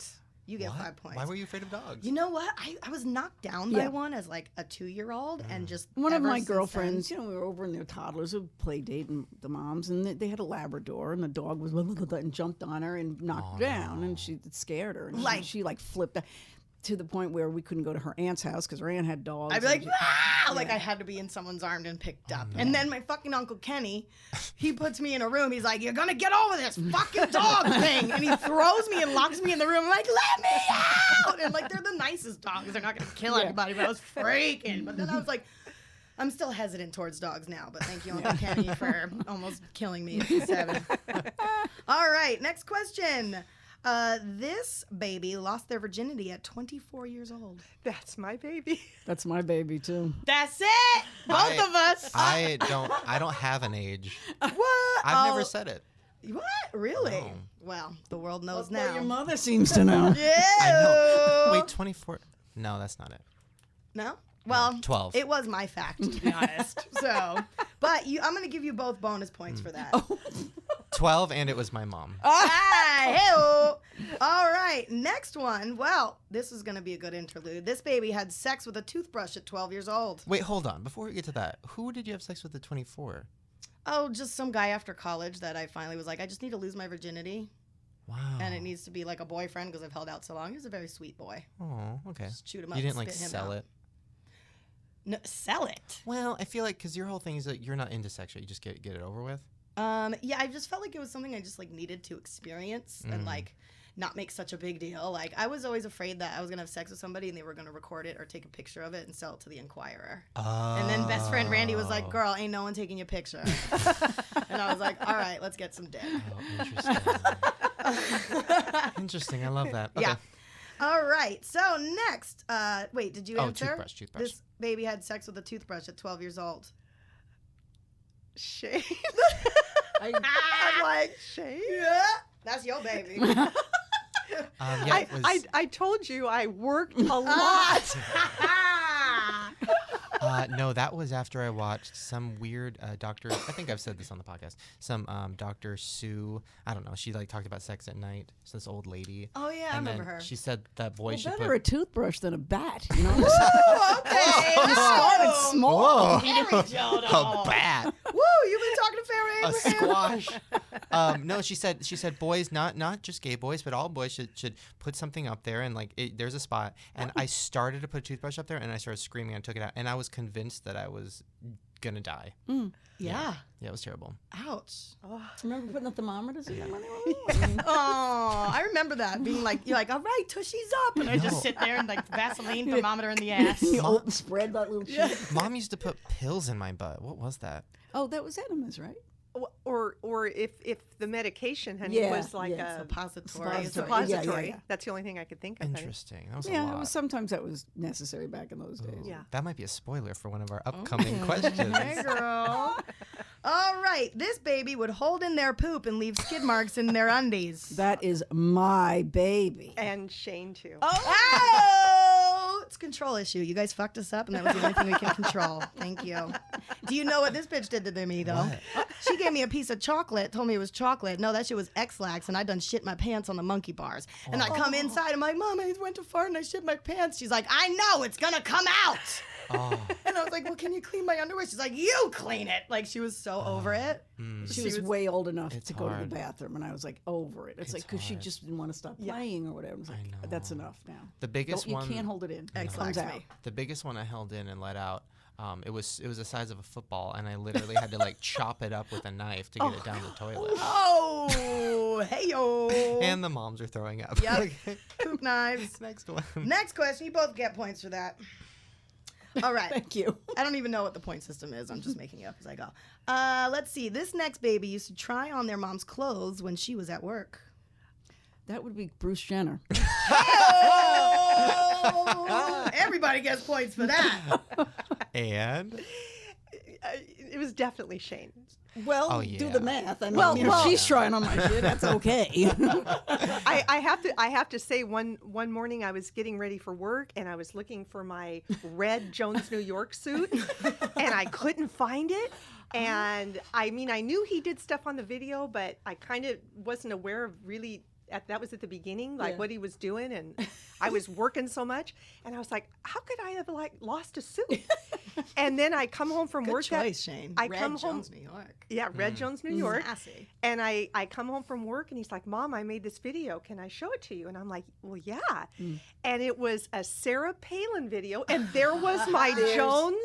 [SPEAKER 2] You get
[SPEAKER 1] What?
[SPEAKER 2] 5 points.
[SPEAKER 1] Why were you afraid of dogs?
[SPEAKER 2] You know what? I was knocked down by one as like a 2-year-old and just
[SPEAKER 5] One of
[SPEAKER 2] ever
[SPEAKER 5] my
[SPEAKER 2] since
[SPEAKER 5] girlfriends,
[SPEAKER 2] then-
[SPEAKER 5] we were over in their toddlers, a play date, and the moms, and they had a Labrador, and the dog was and jumped on her and knocked her down, and it scared her, and
[SPEAKER 2] Like-
[SPEAKER 5] she like flipped to the point where we couldn't go to her aunt's house because her aunt had dogs.
[SPEAKER 2] I'd be
[SPEAKER 5] and
[SPEAKER 2] like, ah! Like I had to be in someone's arm and picked up. And then my fucking Uncle Kenny, he puts me in a room. He's like, you're going to get over this fucking dog thing. And he throws me and locks me in the room. I'm like, let me out. And like, they're the nicest dogs. They're not going to kill anybody. But I was freaking. But then I was like, I'm still hesitant towards dogs now. But thank you, Uncle Kenny, for almost killing me at 7. All right, next question. This baby lost their virginity at 24 years old.
[SPEAKER 4] That's my baby.
[SPEAKER 5] That's my baby too.
[SPEAKER 2] That's it. Both of us.
[SPEAKER 1] I don't have an age.
[SPEAKER 2] What?
[SPEAKER 1] I've never said it.
[SPEAKER 2] What? Really?
[SPEAKER 1] No.
[SPEAKER 2] Well, the world knows
[SPEAKER 5] Well,
[SPEAKER 2] now.
[SPEAKER 5] your mother seems to know.
[SPEAKER 2] Yeah.
[SPEAKER 1] I know. Wait, 24? No, that's not it.
[SPEAKER 2] No? Well,
[SPEAKER 1] 12.
[SPEAKER 2] It was my fact, to be honest. So, but I'm going to give you both bonus points for that.
[SPEAKER 1] 12, and it was my mom.
[SPEAKER 2] Hey-o. All right, next one. Well, this is going to be a good interlude. This baby had sex with a toothbrush at 12 years old.
[SPEAKER 1] Wait, hold on. Before we get to that, who did you have sex with at 24?
[SPEAKER 2] Oh, just some guy after college that I finally was like, I just need to lose my virginity.
[SPEAKER 1] Wow.
[SPEAKER 2] And it needs to be like a boyfriend because I've held out so long. He was a very sweet boy.
[SPEAKER 1] Oh, okay.
[SPEAKER 2] Just chewed him up.
[SPEAKER 1] You didn't like
[SPEAKER 2] spit him
[SPEAKER 1] sell
[SPEAKER 2] out.
[SPEAKER 1] it?
[SPEAKER 2] No, sell it.
[SPEAKER 1] Well, I feel like because your whole thing is that you're not into sex, right? You just get it over with.
[SPEAKER 2] Yeah, I just felt like it was something I just like needed to experience and like not make such a big deal. Like I was always afraid that I was gonna have sex with somebody and they were gonna record it or take a picture of it and sell it to the Inquirer. And then best friend Randy was like, "Girl, ain't no one taking your picture." And I was like, "All right, let's get some dick."
[SPEAKER 1] Oh, interesting. Interesting. I love that. Okay.
[SPEAKER 2] Yeah. All right. So next, wait, did you answer?
[SPEAKER 1] Toothbrush.
[SPEAKER 2] This baby had sex with a toothbrush at 12 years old.
[SPEAKER 4] Shane.
[SPEAKER 5] I-
[SPEAKER 4] I'm like, Shane?
[SPEAKER 2] Yeah, that's your baby.
[SPEAKER 1] Yeah, it was,
[SPEAKER 4] I told you I worked a lot.
[SPEAKER 1] no, that was after I watched some weird doctor. I think I've said this on the podcast. Some Dr. Sue. I don't know. She like talked about sex at night. It's this old lady.
[SPEAKER 2] Oh yeah, I
[SPEAKER 1] And
[SPEAKER 2] remember
[SPEAKER 1] then
[SPEAKER 2] her.
[SPEAKER 1] she said that boy should
[SPEAKER 5] better
[SPEAKER 1] put.
[SPEAKER 5] a toothbrush than a bat. You know.
[SPEAKER 2] Oh, okay.
[SPEAKER 5] Started small.
[SPEAKER 1] A bat.
[SPEAKER 2] Woo, you've been talking to Farah
[SPEAKER 1] A
[SPEAKER 2] Abraham.
[SPEAKER 1] squash. No, she said boys, not just gay boys, but all boys should put something up there and like there's a spot. And I started to put a toothbrush up there and I started screaming and took it out and I was convinced that I was gonna die.
[SPEAKER 2] Yeah.
[SPEAKER 1] Yeah, it was terrible.
[SPEAKER 2] Ouch.
[SPEAKER 5] Remember putting the thermometers in your money?
[SPEAKER 2] Oh, I remember that being like, you're like, all right, tushy's up, and I just sit there and like Vaseline thermometer in the ass.
[SPEAKER 5] You open, spread that little cheek.
[SPEAKER 1] Mom used to put pills in my butt. What was that?
[SPEAKER 5] Oh, that was enemas, right?
[SPEAKER 4] Or if the medication, honey,
[SPEAKER 5] Yeah,
[SPEAKER 4] was like
[SPEAKER 5] yeah.
[SPEAKER 4] a
[SPEAKER 2] Suppository.
[SPEAKER 4] suppository.
[SPEAKER 5] Yeah.
[SPEAKER 4] That's the only thing I could think of. honey.
[SPEAKER 1] Interesting. That was a
[SPEAKER 5] Yeah,
[SPEAKER 1] lot.
[SPEAKER 5] it was, sometimes that was necessary back in those days.
[SPEAKER 4] Yeah.
[SPEAKER 1] That might be a spoiler for one of our upcoming questions.
[SPEAKER 2] Hey, girl. All right, this baby would hold in their poop and leave skid marks in their undies.
[SPEAKER 5] That is my baby.
[SPEAKER 4] And Shane too.
[SPEAKER 2] Oh, it's a control issue. You guys fucked us up, and that was the only thing we can control. Thank you. Do you know what this bitch did to me, though?
[SPEAKER 1] What?
[SPEAKER 2] She gave me a piece of chocolate, told me it was chocolate. No, that shit was X-Lax, and I done shit my pants on the monkey bars. And I come inside, I'm like, Mom, I went too far and I shit my pants. She's like, I know, it's gonna come out.
[SPEAKER 1] Oh,
[SPEAKER 2] And I was like, like, well, can you clean my underwear? She's like, you clean it. Like, she was so over it.
[SPEAKER 5] She was way old enough
[SPEAKER 1] It's
[SPEAKER 5] to go to
[SPEAKER 1] hard.
[SPEAKER 5] the bathroom, and I was like, over it. It's like, because she
[SPEAKER 1] hard.
[SPEAKER 5] just didn't want to stop playing or whatever. I was like, that's enough now.
[SPEAKER 1] The biggest
[SPEAKER 5] You
[SPEAKER 1] one.
[SPEAKER 5] can't hold it in. It
[SPEAKER 2] Excites
[SPEAKER 5] comes out.
[SPEAKER 2] me.
[SPEAKER 1] The biggest one I held in and let out. It was the size of a football, and I literally had to like chop it up with a knife to get it down the toilet.
[SPEAKER 2] Oh, hey yo.
[SPEAKER 1] And the moms are throwing up.
[SPEAKER 2] Yep.
[SPEAKER 1] Okay.
[SPEAKER 2] Poop knives.
[SPEAKER 1] Next one.
[SPEAKER 2] Next question. You both get points for that. All right.
[SPEAKER 5] Thank you.
[SPEAKER 2] I don't even know what the point system is. I'm just making it up as I go. Let's see. This next baby used to try on their mom's clothes when she was at work.
[SPEAKER 5] That would be Bruce Jenner.
[SPEAKER 2] Oh, everybody gets points for that.
[SPEAKER 1] And
[SPEAKER 4] It was definitely Shane.
[SPEAKER 5] Well,
[SPEAKER 1] Oh,
[SPEAKER 5] do
[SPEAKER 1] yeah.
[SPEAKER 5] the math. I mean,
[SPEAKER 4] Well,
[SPEAKER 5] if she's trying on my shit, that's okay.
[SPEAKER 4] I have to say one morning I was getting ready for work and I was looking for my red Jones New York suit and I couldn't find it. And I mean, I knew he did stuff on the video, but I kind of wasn't aware of really. That was at the beginning, like what he was doing, and I was working so much, and I was like, "How could I have like lost a suit?" And then I come home from
[SPEAKER 2] Good
[SPEAKER 4] work.
[SPEAKER 2] choice, Shane.
[SPEAKER 4] I
[SPEAKER 2] Red
[SPEAKER 4] come
[SPEAKER 2] Jones,
[SPEAKER 4] home.
[SPEAKER 2] New York.
[SPEAKER 4] Yeah, Red Jones, New York.
[SPEAKER 2] Sassy.
[SPEAKER 4] And I come home from work and he's like, Mom, I made this video. Can I show it to you? And I'm like, well, yeah. And it was a Sarah Palin video. And there was my Jones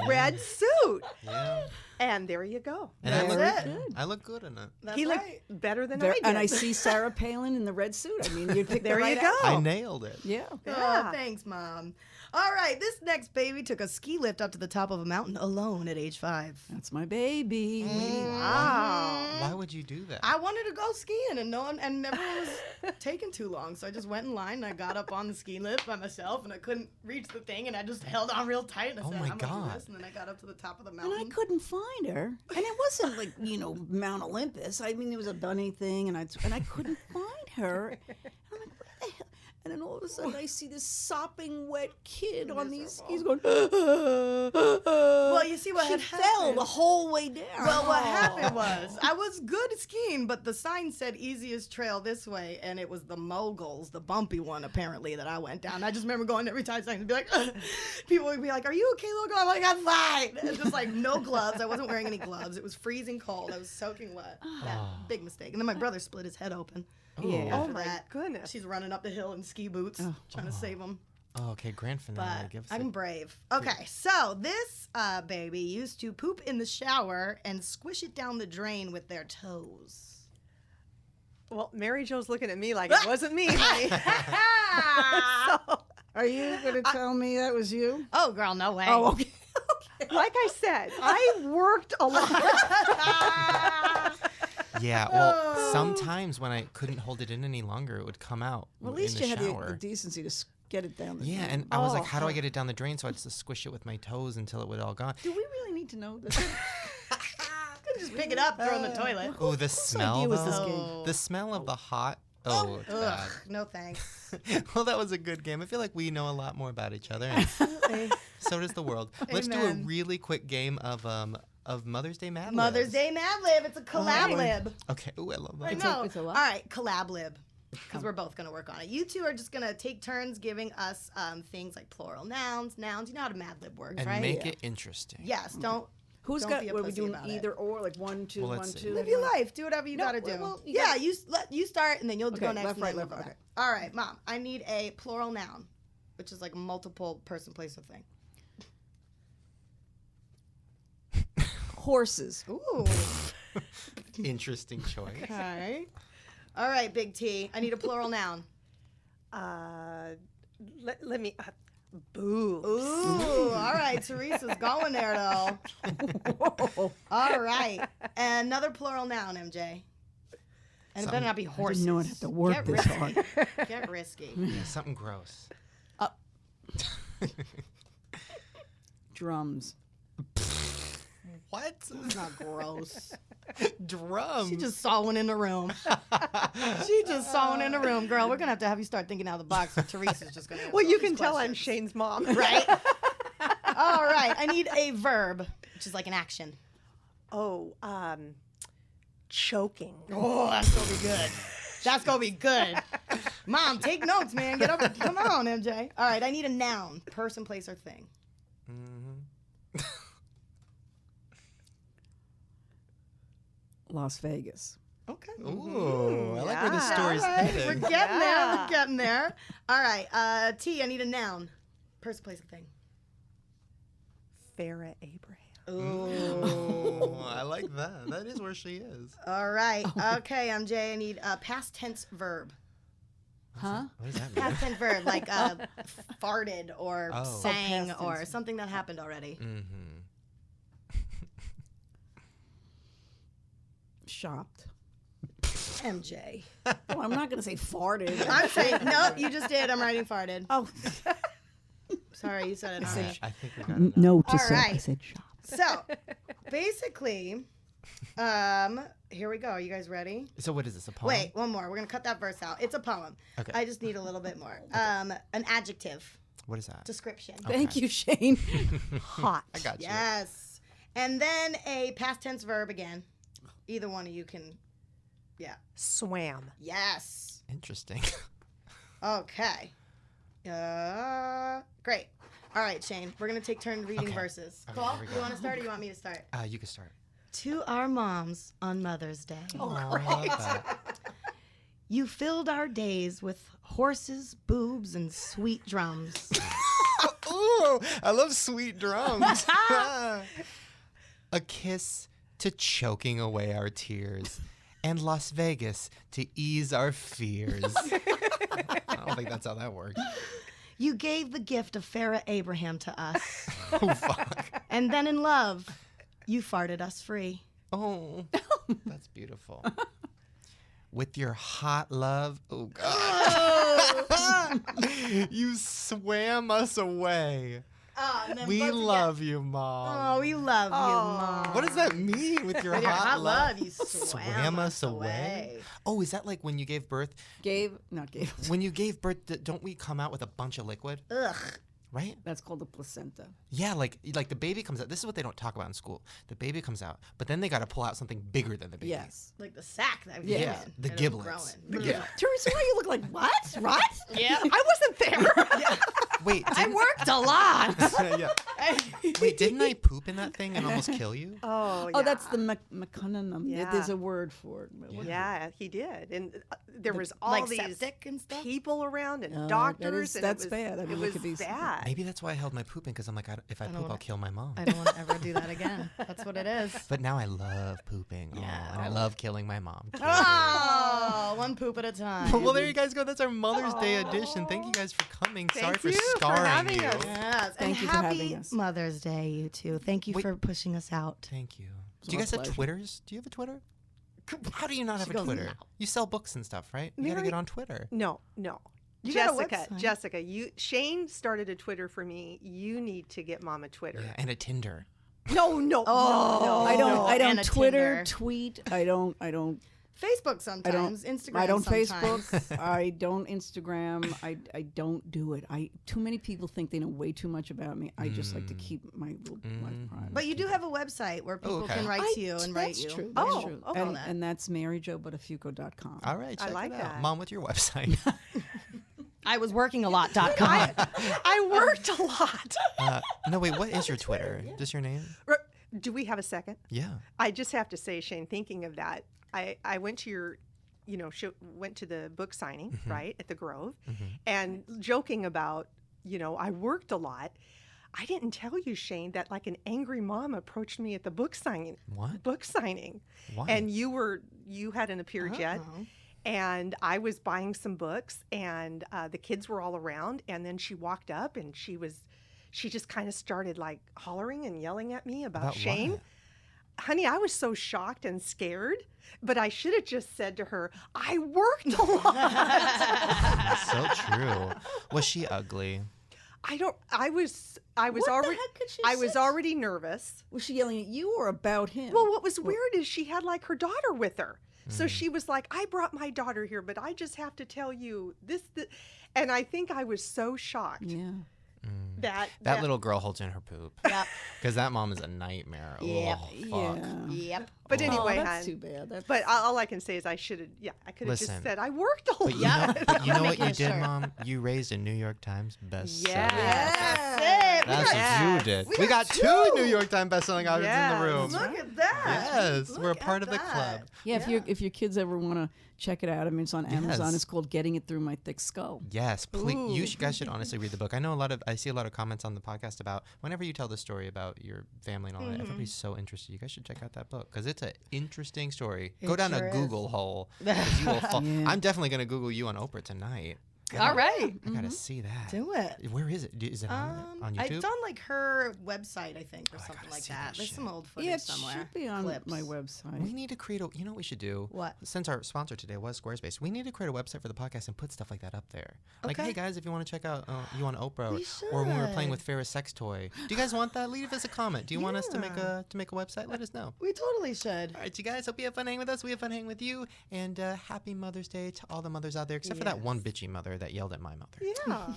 [SPEAKER 4] red suit.
[SPEAKER 1] yeah.
[SPEAKER 4] And there you go.
[SPEAKER 1] And I
[SPEAKER 2] That's
[SPEAKER 1] look,
[SPEAKER 2] it.
[SPEAKER 1] I look good in it.
[SPEAKER 2] That's
[SPEAKER 4] He looked
[SPEAKER 2] right.
[SPEAKER 4] better than I
[SPEAKER 5] There-
[SPEAKER 4] did.
[SPEAKER 5] and I see Sarah Palin in the red suit. I mean, you picked
[SPEAKER 4] There
[SPEAKER 5] the right
[SPEAKER 4] you go.
[SPEAKER 5] outfit.
[SPEAKER 1] I nailed it.
[SPEAKER 5] Yeah.
[SPEAKER 4] Yeah.
[SPEAKER 2] Oh, thanks, Mom. All right, this next baby took a ski lift up to the top of a mountain alone at age 5.
[SPEAKER 5] That's my baby.
[SPEAKER 4] Wow.
[SPEAKER 1] Why would you do that?
[SPEAKER 2] I wanted to go skiing and never was taking too long. So I just went in line and I got up on the ski lift by myself and I couldn't reach the thing and I just held on real tight and I
[SPEAKER 1] Oh
[SPEAKER 2] said,
[SPEAKER 1] my
[SPEAKER 2] I'm gonna do
[SPEAKER 1] God.
[SPEAKER 2] this. And then I got up to the top of the
[SPEAKER 5] And
[SPEAKER 2] mountain.
[SPEAKER 5] I couldn't find her. And it wasn't like, Mount Olympus. I mean, it was a bunny thing, and I couldn't find her. And I'm like, what the hell? And then all of a sudden, I see this sopping wet kid on these skis going,
[SPEAKER 2] Well, you see what
[SPEAKER 5] she
[SPEAKER 2] had
[SPEAKER 5] fell
[SPEAKER 2] happened.
[SPEAKER 5] the whole way down.
[SPEAKER 2] Well, what happened was I was good at skiing, but the sign said easiest trail this way, and it was the moguls, the bumpy one apparently that I went down. I just remember going every time and be like, ugh. People would be like, "Are you okay, little girl?" I'm like, "I'm fine." And just like no gloves. I wasn't wearing any gloves. It was freezing cold. I was soaking wet. That big mistake. And then my brother split his head open.
[SPEAKER 5] Yeah.
[SPEAKER 4] Oh
[SPEAKER 2] After
[SPEAKER 4] my
[SPEAKER 2] that.
[SPEAKER 4] goodness.
[SPEAKER 2] She's running up the hill in ski boots, trying to save him.
[SPEAKER 1] Oh, okay, grand finale.
[SPEAKER 2] But
[SPEAKER 1] Give us
[SPEAKER 2] I'm brave. Okay, so this baby used to poop in the shower and squish it down the drain with their toes.
[SPEAKER 4] Well, Mary Jo's looking at me like it wasn't me, honey. So,
[SPEAKER 5] Are you going to tell me that was you?
[SPEAKER 2] Oh, girl, no way.
[SPEAKER 5] Oh, okay.
[SPEAKER 4] like I said, I worked a lot.
[SPEAKER 1] Yeah, well, sometimes when I couldn't hold it in any longer, it would come out
[SPEAKER 5] Well, at
[SPEAKER 1] in
[SPEAKER 5] least
[SPEAKER 1] the
[SPEAKER 5] you had
[SPEAKER 1] shower.
[SPEAKER 5] the decency to get it down the
[SPEAKER 1] Yeah,
[SPEAKER 5] drain.
[SPEAKER 1] and I was like, how do I get it down the drain? So I had to squish it with my toes until it would all gone.
[SPEAKER 5] Do we really need to know this?
[SPEAKER 2] Just pick it up, throw it in the toilet.
[SPEAKER 1] Oh, the smell,
[SPEAKER 5] idea was this
[SPEAKER 1] though.
[SPEAKER 5] game?
[SPEAKER 1] The smell of the hot. Oh, it's
[SPEAKER 2] Ugh,
[SPEAKER 1] bad.
[SPEAKER 2] no thanks.
[SPEAKER 1] Well, that was a good game. I feel like we know a lot more about each other, and so does the world. Let's do a
[SPEAKER 2] Amen.
[SPEAKER 1] really quick game of Mother's Day Mad Libs.
[SPEAKER 2] Mother's Day Mad Lib. It's a collab lib.
[SPEAKER 1] Okay. Ooh, I love that.
[SPEAKER 2] I
[SPEAKER 5] It's
[SPEAKER 2] know.
[SPEAKER 5] it's a what?
[SPEAKER 2] All right, collab lib. Because we're both going to work on it. You two are just going to take turns giving us things like plural nouns. You know how to Mad Lib works,
[SPEAKER 1] And
[SPEAKER 2] right?
[SPEAKER 1] make it interesting.
[SPEAKER 2] Yes, don't.
[SPEAKER 5] Who's
[SPEAKER 2] Don't
[SPEAKER 5] got,
[SPEAKER 2] be a
[SPEAKER 5] what are we
[SPEAKER 2] pussy
[SPEAKER 5] doing,
[SPEAKER 2] about it.
[SPEAKER 5] either or, like 1, 2,
[SPEAKER 1] Well,
[SPEAKER 5] 1,
[SPEAKER 1] let's see.
[SPEAKER 5] 2?
[SPEAKER 2] Live your life. Do whatever you
[SPEAKER 5] No,
[SPEAKER 2] got to do.
[SPEAKER 5] well, you
[SPEAKER 2] yeah,
[SPEAKER 5] gotta-
[SPEAKER 2] you start and then you'll
[SPEAKER 5] Okay,
[SPEAKER 2] go next.
[SPEAKER 5] left,
[SPEAKER 2] and
[SPEAKER 5] right,
[SPEAKER 2] then
[SPEAKER 5] left,
[SPEAKER 2] we'll go
[SPEAKER 5] okay.
[SPEAKER 2] back. All right, Mom. I need a plural noun, which is like a multiple person, place, or thing.
[SPEAKER 5] Horses.
[SPEAKER 2] Ooh.
[SPEAKER 1] Interesting choice.
[SPEAKER 2] Okay. All right, Big T. I need a plural noun.
[SPEAKER 4] Let me. Boo.
[SPEAKER 2] Ooh. All right. Teresa's going there, though.
[SPEAKER 5] Whoa.
[SPEAKER 2] All right. And another plural noun, MJ. And it better not be
[SPEAKER 5] I
[SPEAKER 2] horses.
[SPEAKER 5] didn't know I'd have to work
[SPEAKER 2] Get
[SPEAKER 5] this
[SPEAKER 2] risky.
[SPEAKER 5] hard.
[SPEAKER 2] Get risky.
[SPEAKER 1] Yeah, something gross.
[SPEAKER 5] Drums.
[SPEAKER 1] What?
[SPEAKER 2] It's not gross.
[SPEAKER 1] Drums.
[SPEAKER 2] She just saw one in the room. She just saw one in the room. Girl, we're going to have you start thinking out of the box. So Teresa's just going to
[SPEAKER 4] Well, you can tell I'm Shane's mom.
[SPEAKER 2] Right? All right. I need a verb, which is like an action.
[SPEAKER 4] Oh, choking.
[SPEAKER 2] Oh, that's going to be good. That's going to be good. Mom, take notes, man. Get up. Come on, MJ. All right. I need a noun, person, place, or thing.
[SPEAKER 1] Mm-hmm.
[SPEAKER 5] Las Vegas.
[SPEAKER 2] Okay.
[SPEAKER 1] Ooh, I like where this story's
[SPEAKER 2] All right,
[SPEAKER 1] headed.
[SPEAKER 2] we're getting there. We're getting there. All right. T, I need a noun. Person, place, and thing.
[SPEAKER 4] Farah Abraham.
[SPEAKER 2] Ooh.
[SPEAKER 1] I like that. That is where she is.
[SPEAKER 2] All right. Okay, MJ, I need a past tense verb.
[SPEAKER 5] Huh?
[SPEAKER 1] What does that mean?
[SPEAKER 2] Past tense verb, like farted or sang
[SPEAKER 5] past
[SPEAKER 2] or
[SPEAKER 5] tense.
[SPEAKER 2] something that happened already.
[SPEAKER 5] Shopped.
[SPEAKER 2] MJ.
[SPEAKER 5] Oh, I'm not gonna say farted.
[SPEAKER 2] I'm saying, nope, you just did. I'm writing farted.
[SPEAKER 5] Oh,
[SPEAKER 2] Sorry, you said it. Not me.
[SPEAKER 1] I think we got it.
[SPEAKER 5] no,
[SPEAKER 2] All right.
[SPEAKER 5] I said shop.
[SPEAKER 2] So, basically, here we go. Are you guys ready?
[SPEAKER 1] So what is this, a poem?
[SPEAKER 2] Wait, one more. We're going to cut that verse out. It's a poem.
[SPEAKER 1] Okay.
[SPEAKER 2] I just need a little bit more. An adjective.
[SPEAKER 1] What is that?
[SPEAKER 2] Description.
[SPEAKER 5] Thank you, Shane.
[SPEAKER 4] Hot.
[SPEAKER 1] I got you.
[SPEAKER 2] Yes. And then a past tense verb again. Either one of you can. Yeah.
[SPEAKER 4] Swam.
[SPEAKER 2] Yes.
[SPEAKER 1] Interesting.
[SPEAKER 2] Okay. Great. All right, Shane. We're going to take turns reading
[SPEAKER 1] Okay.
[SPEAKER 2] verses.
[SPEAKER 1] Okay,
[SPEAKER 2] Paul,
[SPEAKER 1] here we
[SPEAKER 2] you
[SPEAKER 1] go.
[SPEAKER 2] want to start or you want me to start?
[SPEAKER 1] You can start.
[SPEAKER 2] To our moms on Mother's Day.
[SPEAKER 1] Oh, I love that.
[SPEAKER 2] You filled our days with horses, boobs, and sweet drums.
[SPEAKER 1] Ooh, I love sweet drums. A kiss to choking away our tears, and Las Vegas to ease our fears. I don't think that's how that works.
[SPEAKER 2] You gave the gift of Farah Abraham to us.
[SPEAKER 1] Oh, fuck.
[SPEAKER 2] And then in love, you farted us free.
[SPEAKER 1] Oh, that's beautiful. With your hot love, oh, God. You swam us away. We love you, Mom.
[SPEAKER 2] Oh, we love you, Mom.
[SPEAKER 1] What does that mean with your
[SPEAKER 2] With your
[SPEAKER 1] hot love?
[SPEAKER 2] you swam us away.
[SPEAKER 1] Oh, is that like when you gave birth?
[SPEAKER 5] Not gave.
[SPEAKER 1] When you gave birth, don't we come out with a bunch of liquid?
[SPEAKER 2] Ugh.
[SPEAKER 1] Right?
[SPEAKER 5] That's called the placenta.
[SPEAKER 1] Yeah, like the baby comes out. This is what they don't talk about in school. The baby comes out, but then they got to pull out something bigger than the baby.
[SPEAKER 5] Yes.
[SPEAKER 2] Like the sack that was
[SPEAKER 1] Yeah,
[SPEAKER 2] in.
[SPEAKER 1] the
[SPEAKER 2] And it was
[SPEAKER 1] giblets.
[SPEAKER 2] growing.
[SPEAKER 1] Yeah.
[SPEAKER 5] Teresa, why you look like what? What?
[SPEAKER 2] Yeah.
[SPEAKER 4] I wasn't there.
[SPEAKER 1] Wait,
[SPEAKER 2] I worked a lot.
[SPEAKER 1] yeah. Wait, didn't I poop in that thing and almost kill you?
[SPEAKER 4] Oh, yeah.
[SPEAKER 5] Oh, that's the mechanism.
[SPEAKER 4] Yeah.
[SPEAKER 5] There's a word for it.
[SPEAKER 4] Yeah, he did. And there was all
[SPEAKER 2] like
[SPEAKER 4] these
[SPEAKER 2] septic and stuff?
[SPEAKER 4] people around and
[SPEAKER 5] that
[SPEAKER 4] doctors.
[SPEAKER 5] is-
[SPEAKER 4] and
[SPEAKER 5] that's
[SPEAKER 4] it was,
[SPEAKER 5] bad. I mean,
[SPEAKER 4] it
[SPEAKER 5] it
[SPEAKER 4] was
[SPEAKER 5] could be-
[SPEAKER 4] bad.
[SPEAKER 1] Maybe that's why I held my pooping, because I'm like, if I
[SPEAKER 2] don't
[SPEAKER 1] poop,
[SPEAKER 2] wanna-
[SPEAKER 1] I'll kill my mom.
[SPEAKER 2] I don't want to ever do that again. That's what it is.
[SPEAKER 1] But now I love pooping.
[SPEAKER 2] Yeah.
[SPEAKER 1] Oh, and I love killing my mom. too.
[SPEAKER 2] Oh, one poop at a time.
[SPEAKER 1] Well, there you guys go. That's our Mother's Day edition. Thank you guys for coming. Sorry
[SPEAKER 4] Thank
[SPEAKER 1] for
[SPEAKER 4] you for
[SPEAKER 1] scarring
[SPEAKER 4] having
[SPEAKER 1] you.
[SPEAKER 4] us.
[SPEAKER 2] Yes.
[SPEAKER 5] Thank
[SPEAKER 2] and
[SPEAKER 5] you for
[SPEAKER 2] happy
[SPEAKER 5] having us.
[SPEAKER 2] Mother's Day, you two. Thank you
[SPEAKER 1] Wait.
[SPEAKER 2] for pushing us out.
[SPEAKER 1] Thank you.
[SPEAKER 5] It's
[SPEAKER 1] Do you
[SPEAKER 5] our
[SPEAKER 1] guys have
[SPEAKER 5] pleasure.
[SPEAKER 1] Twitters? Do you have a Twitter? How do you not have
[SPEAKER 2] She
[SPEAKER 1] a
[SPEAKER 2] goes,
[SPEAKER 1] Twitter?
[SPEAKER 2] "No."
[SPEAKER 1] You sell books and stuff, right? You got to
[SPEAKER 4] Mary-
[SPEAKER 1] get on Twitter.
[SPEAKER 4] No.
[SPEAKER 2] You got a
[SPEAKER 4] Jessica,
[SPEAKER 2] website.
[SPEAKER 4] Shane started a Twitter for me. You need to get Mom a Twitter.
[SPEAKER 1] Yeah, and a Tinder.
[SPEAKER 4] No.
[SPEAKER 2] Oh,
[SPEAKER 5] I
[SPEAKER 2] and
[SPEAKER 5] don't
[SPEAKER 2] a
[SPEAKER 5] Twitter,
[SPEAKER 2] Tinder.
[SPEAKER 5] tweet. I don't
[SPEAKER 2] Facebook sometimes. Instagram
[SPEAKER 5] I don't
[SPEAKER 2] sometimes.
[SPEAKER 5] Facebook. I don't Instagram. I don't do it. Too many people think they know way too much about me. I just like to keep my little life private.
[SPEAKER 2] But you do have a website where people
[SPEAKER 1] okay.
[SPEAKER 2] can write to you and write
[SPEAKER 5] That's
[SPEAKER 2] you.
[SPEAKER 5] true. That's
[SPEAKER 4] Oh,
[SPEAKER 5] true.
[SPEAKER 4] okay.
[SPEAKER 5] And that's MaryJoButtafuoco.com.
[SPEAKER 1] All right, check
[SPEAKER 4] like
[SPEAKER 1] it out.
[SPEAKER 4] that.
[SPEAKER 1] Mom, what's your website?
[SPEAKER 2] I was working a lot.com.
[SPEAKER 4] I worked a lot.
[SPEAKER 1] No, wait, what is your Twitter? Just your name?
[SPEAKER 4] Do we have a second?
[SPEAKER 1] Yeah.
[SPEAKER 4] I just have to say, Shane, thinking of that, I went to your, went to the book signing, right, at the Grove, and joking about, I worked a lot. I didn't tell you, Shane, that like an angry mom approached me at the book signing.
[SPEAKER 1] What?
[SPEAKER 4] Book signing.
[SPEAKER 1] Why?
[SPEAKER 4] And you hadn't appeared yet. And I was buying some books, and the kids were all around. And then she walked up, and she just kind of started like hollering and yelling at me about Shane.
[SPEAKER 1] what?
[SPEAKER 4] Honey, I was so shocked and scared, but I should have just said to her, I worked a lot.
[SPEAKER 1] So true. Was she ugly?
[SPEAKER 4] I was
[SPEAKER 5] What the
[SPEAKER 4] already
[SPEAKER 5] heck could she
[SPEAKER 4] I was
[SPEAKER 5] say?
[SPEAKER 4] already nervous.
[SPEAKER 5] Was she yelling at you or about him?
[SPEAKER 4] Well, what was weird is she had like her daughter with her. So she was like, I brought my daughter here, but I just have to tell you this. And I think I was so shocked
[SPEAKER 5] yeah.
[SPEAKER 4] that
[SPEAKER 1] That little girl holds in her poop.
[SPEAKER 2] Yep.
[SPEAKER 1] Because that mom is a nightmare.
[SPEAKER 2] Yep.
[SPEAKER 1] Oh, fuck.
[SPEAKER 5] Yeah.
[SPEAKER 2] Yep.
[SPEAKER 4] But anyway,
[SPEAKER 5] that's too bad.
[SPEAKER 4] But all I can say is I should have. Yeah, I could have just
[SPEAKER 1] Listen,
[SPEAKER 4] said I worked a lot.
[SPEAKER 1] But you know what you
[SPEAKER 2] Making
[SPEAKER 1] did,
[SPEAKER 2] sure.
[SPEAKER 1] Mom? You raised a New York Times bestseller.
[SPEAKER 4] Yes.
[SPEAKER 2] That's it.
[SPEAKER 1] That's what you did. We got two New York Times bestselling authors in the room.
[SPEAKER 2] Look at that.
[SPEAKER 1] Yes, we're a
[SPEAKER 2] Look
[SPEAKER 1] part
[SPEAKER 2] at
[SPEAKER 1] of the
[SPEAKER 2] that.
[SPEAKER 1] club.
[SPEAKER 5] Yeah, if your kids ever want to check it out, I mean, it's on Amazon.
[SPEAKER 1] Yes.
[SPEAKER 5] It's called Getting It Through My Thick Skull.
[SPEAKER 1] Yes, please. Guys should honestly read the book. I see a lot of comments on the podcast about whenever you tell the story about your family and all that. Everybody's so interested. You guys should check out that book because it's an interesting story. Go down
[SPEAKER 2] sure
[SPEAKER 1] a
[SPEAKER 2] is.
[SPEAKER 1] Google hole. 'Cause you will fall.
[SPEAKER 5] Yeah.
[SPEAKER 1] I'm definitely gonna Google you on Oprah tonight.
[SPEAKER 2] All right.
[SPEAKER 1] I gotta see that.
[SPEAKER 2] Do it.
[SPEAKER 1] Where is it? Is it on YouTube?
[SPEAKER 2] It's on like her website, I think, or
[SPEAKER 1] I
[SPEAKER 2] something
[SPEAKER 1] gotta
[SPEAKER 2] like
[SPEAKER 1] see
[SPEAKER 2] that.
[SPEAKER 1] that
[SPEAKER 2] There's
[SPEAKER 1] shit.
[SPEAKER 2] some old footage
[SPEAKER 5] Yeah, it
[SPEAKER 2] somewhere.
[SPEAKER 5] should be on
[SPEAKER 2] Clips.
[SPEAKER 5] my website.
[SPEAKER 1] We need to create you know what we should do?
[SPEAKER 2] What?
[SPEAKER 1] Since our sponsor today was Squarespace, we need to create a website for the podcast and put stuff like that up there. Like,
[SPEAKER 2] Okay.
[SPEAKER 1] hey guys, if you want to check out you on Oprah,
[SPEAKER 2] We
[SPEAKER 1] or when we were playing
[SPEAKER 2] should.
[SPEAKER 1] with Farrah's sex toy, do you guys want that? Leave us a comment. Do you want us to make a website? Let us know.
[SPEAKER 2] We totally should.
[SPEAKER 1] All right, you guys. Hope you have fun hanging with us. We have fun hanging with you. And happy Mother's Day to all the mothers out there, except for that one bitchy mother that yelled at my mother.
[SPEAKER 2] Yeah.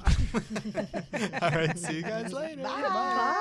[SPEAKER 1] All right, see you guys later.
[SPEAKER 2] Bye.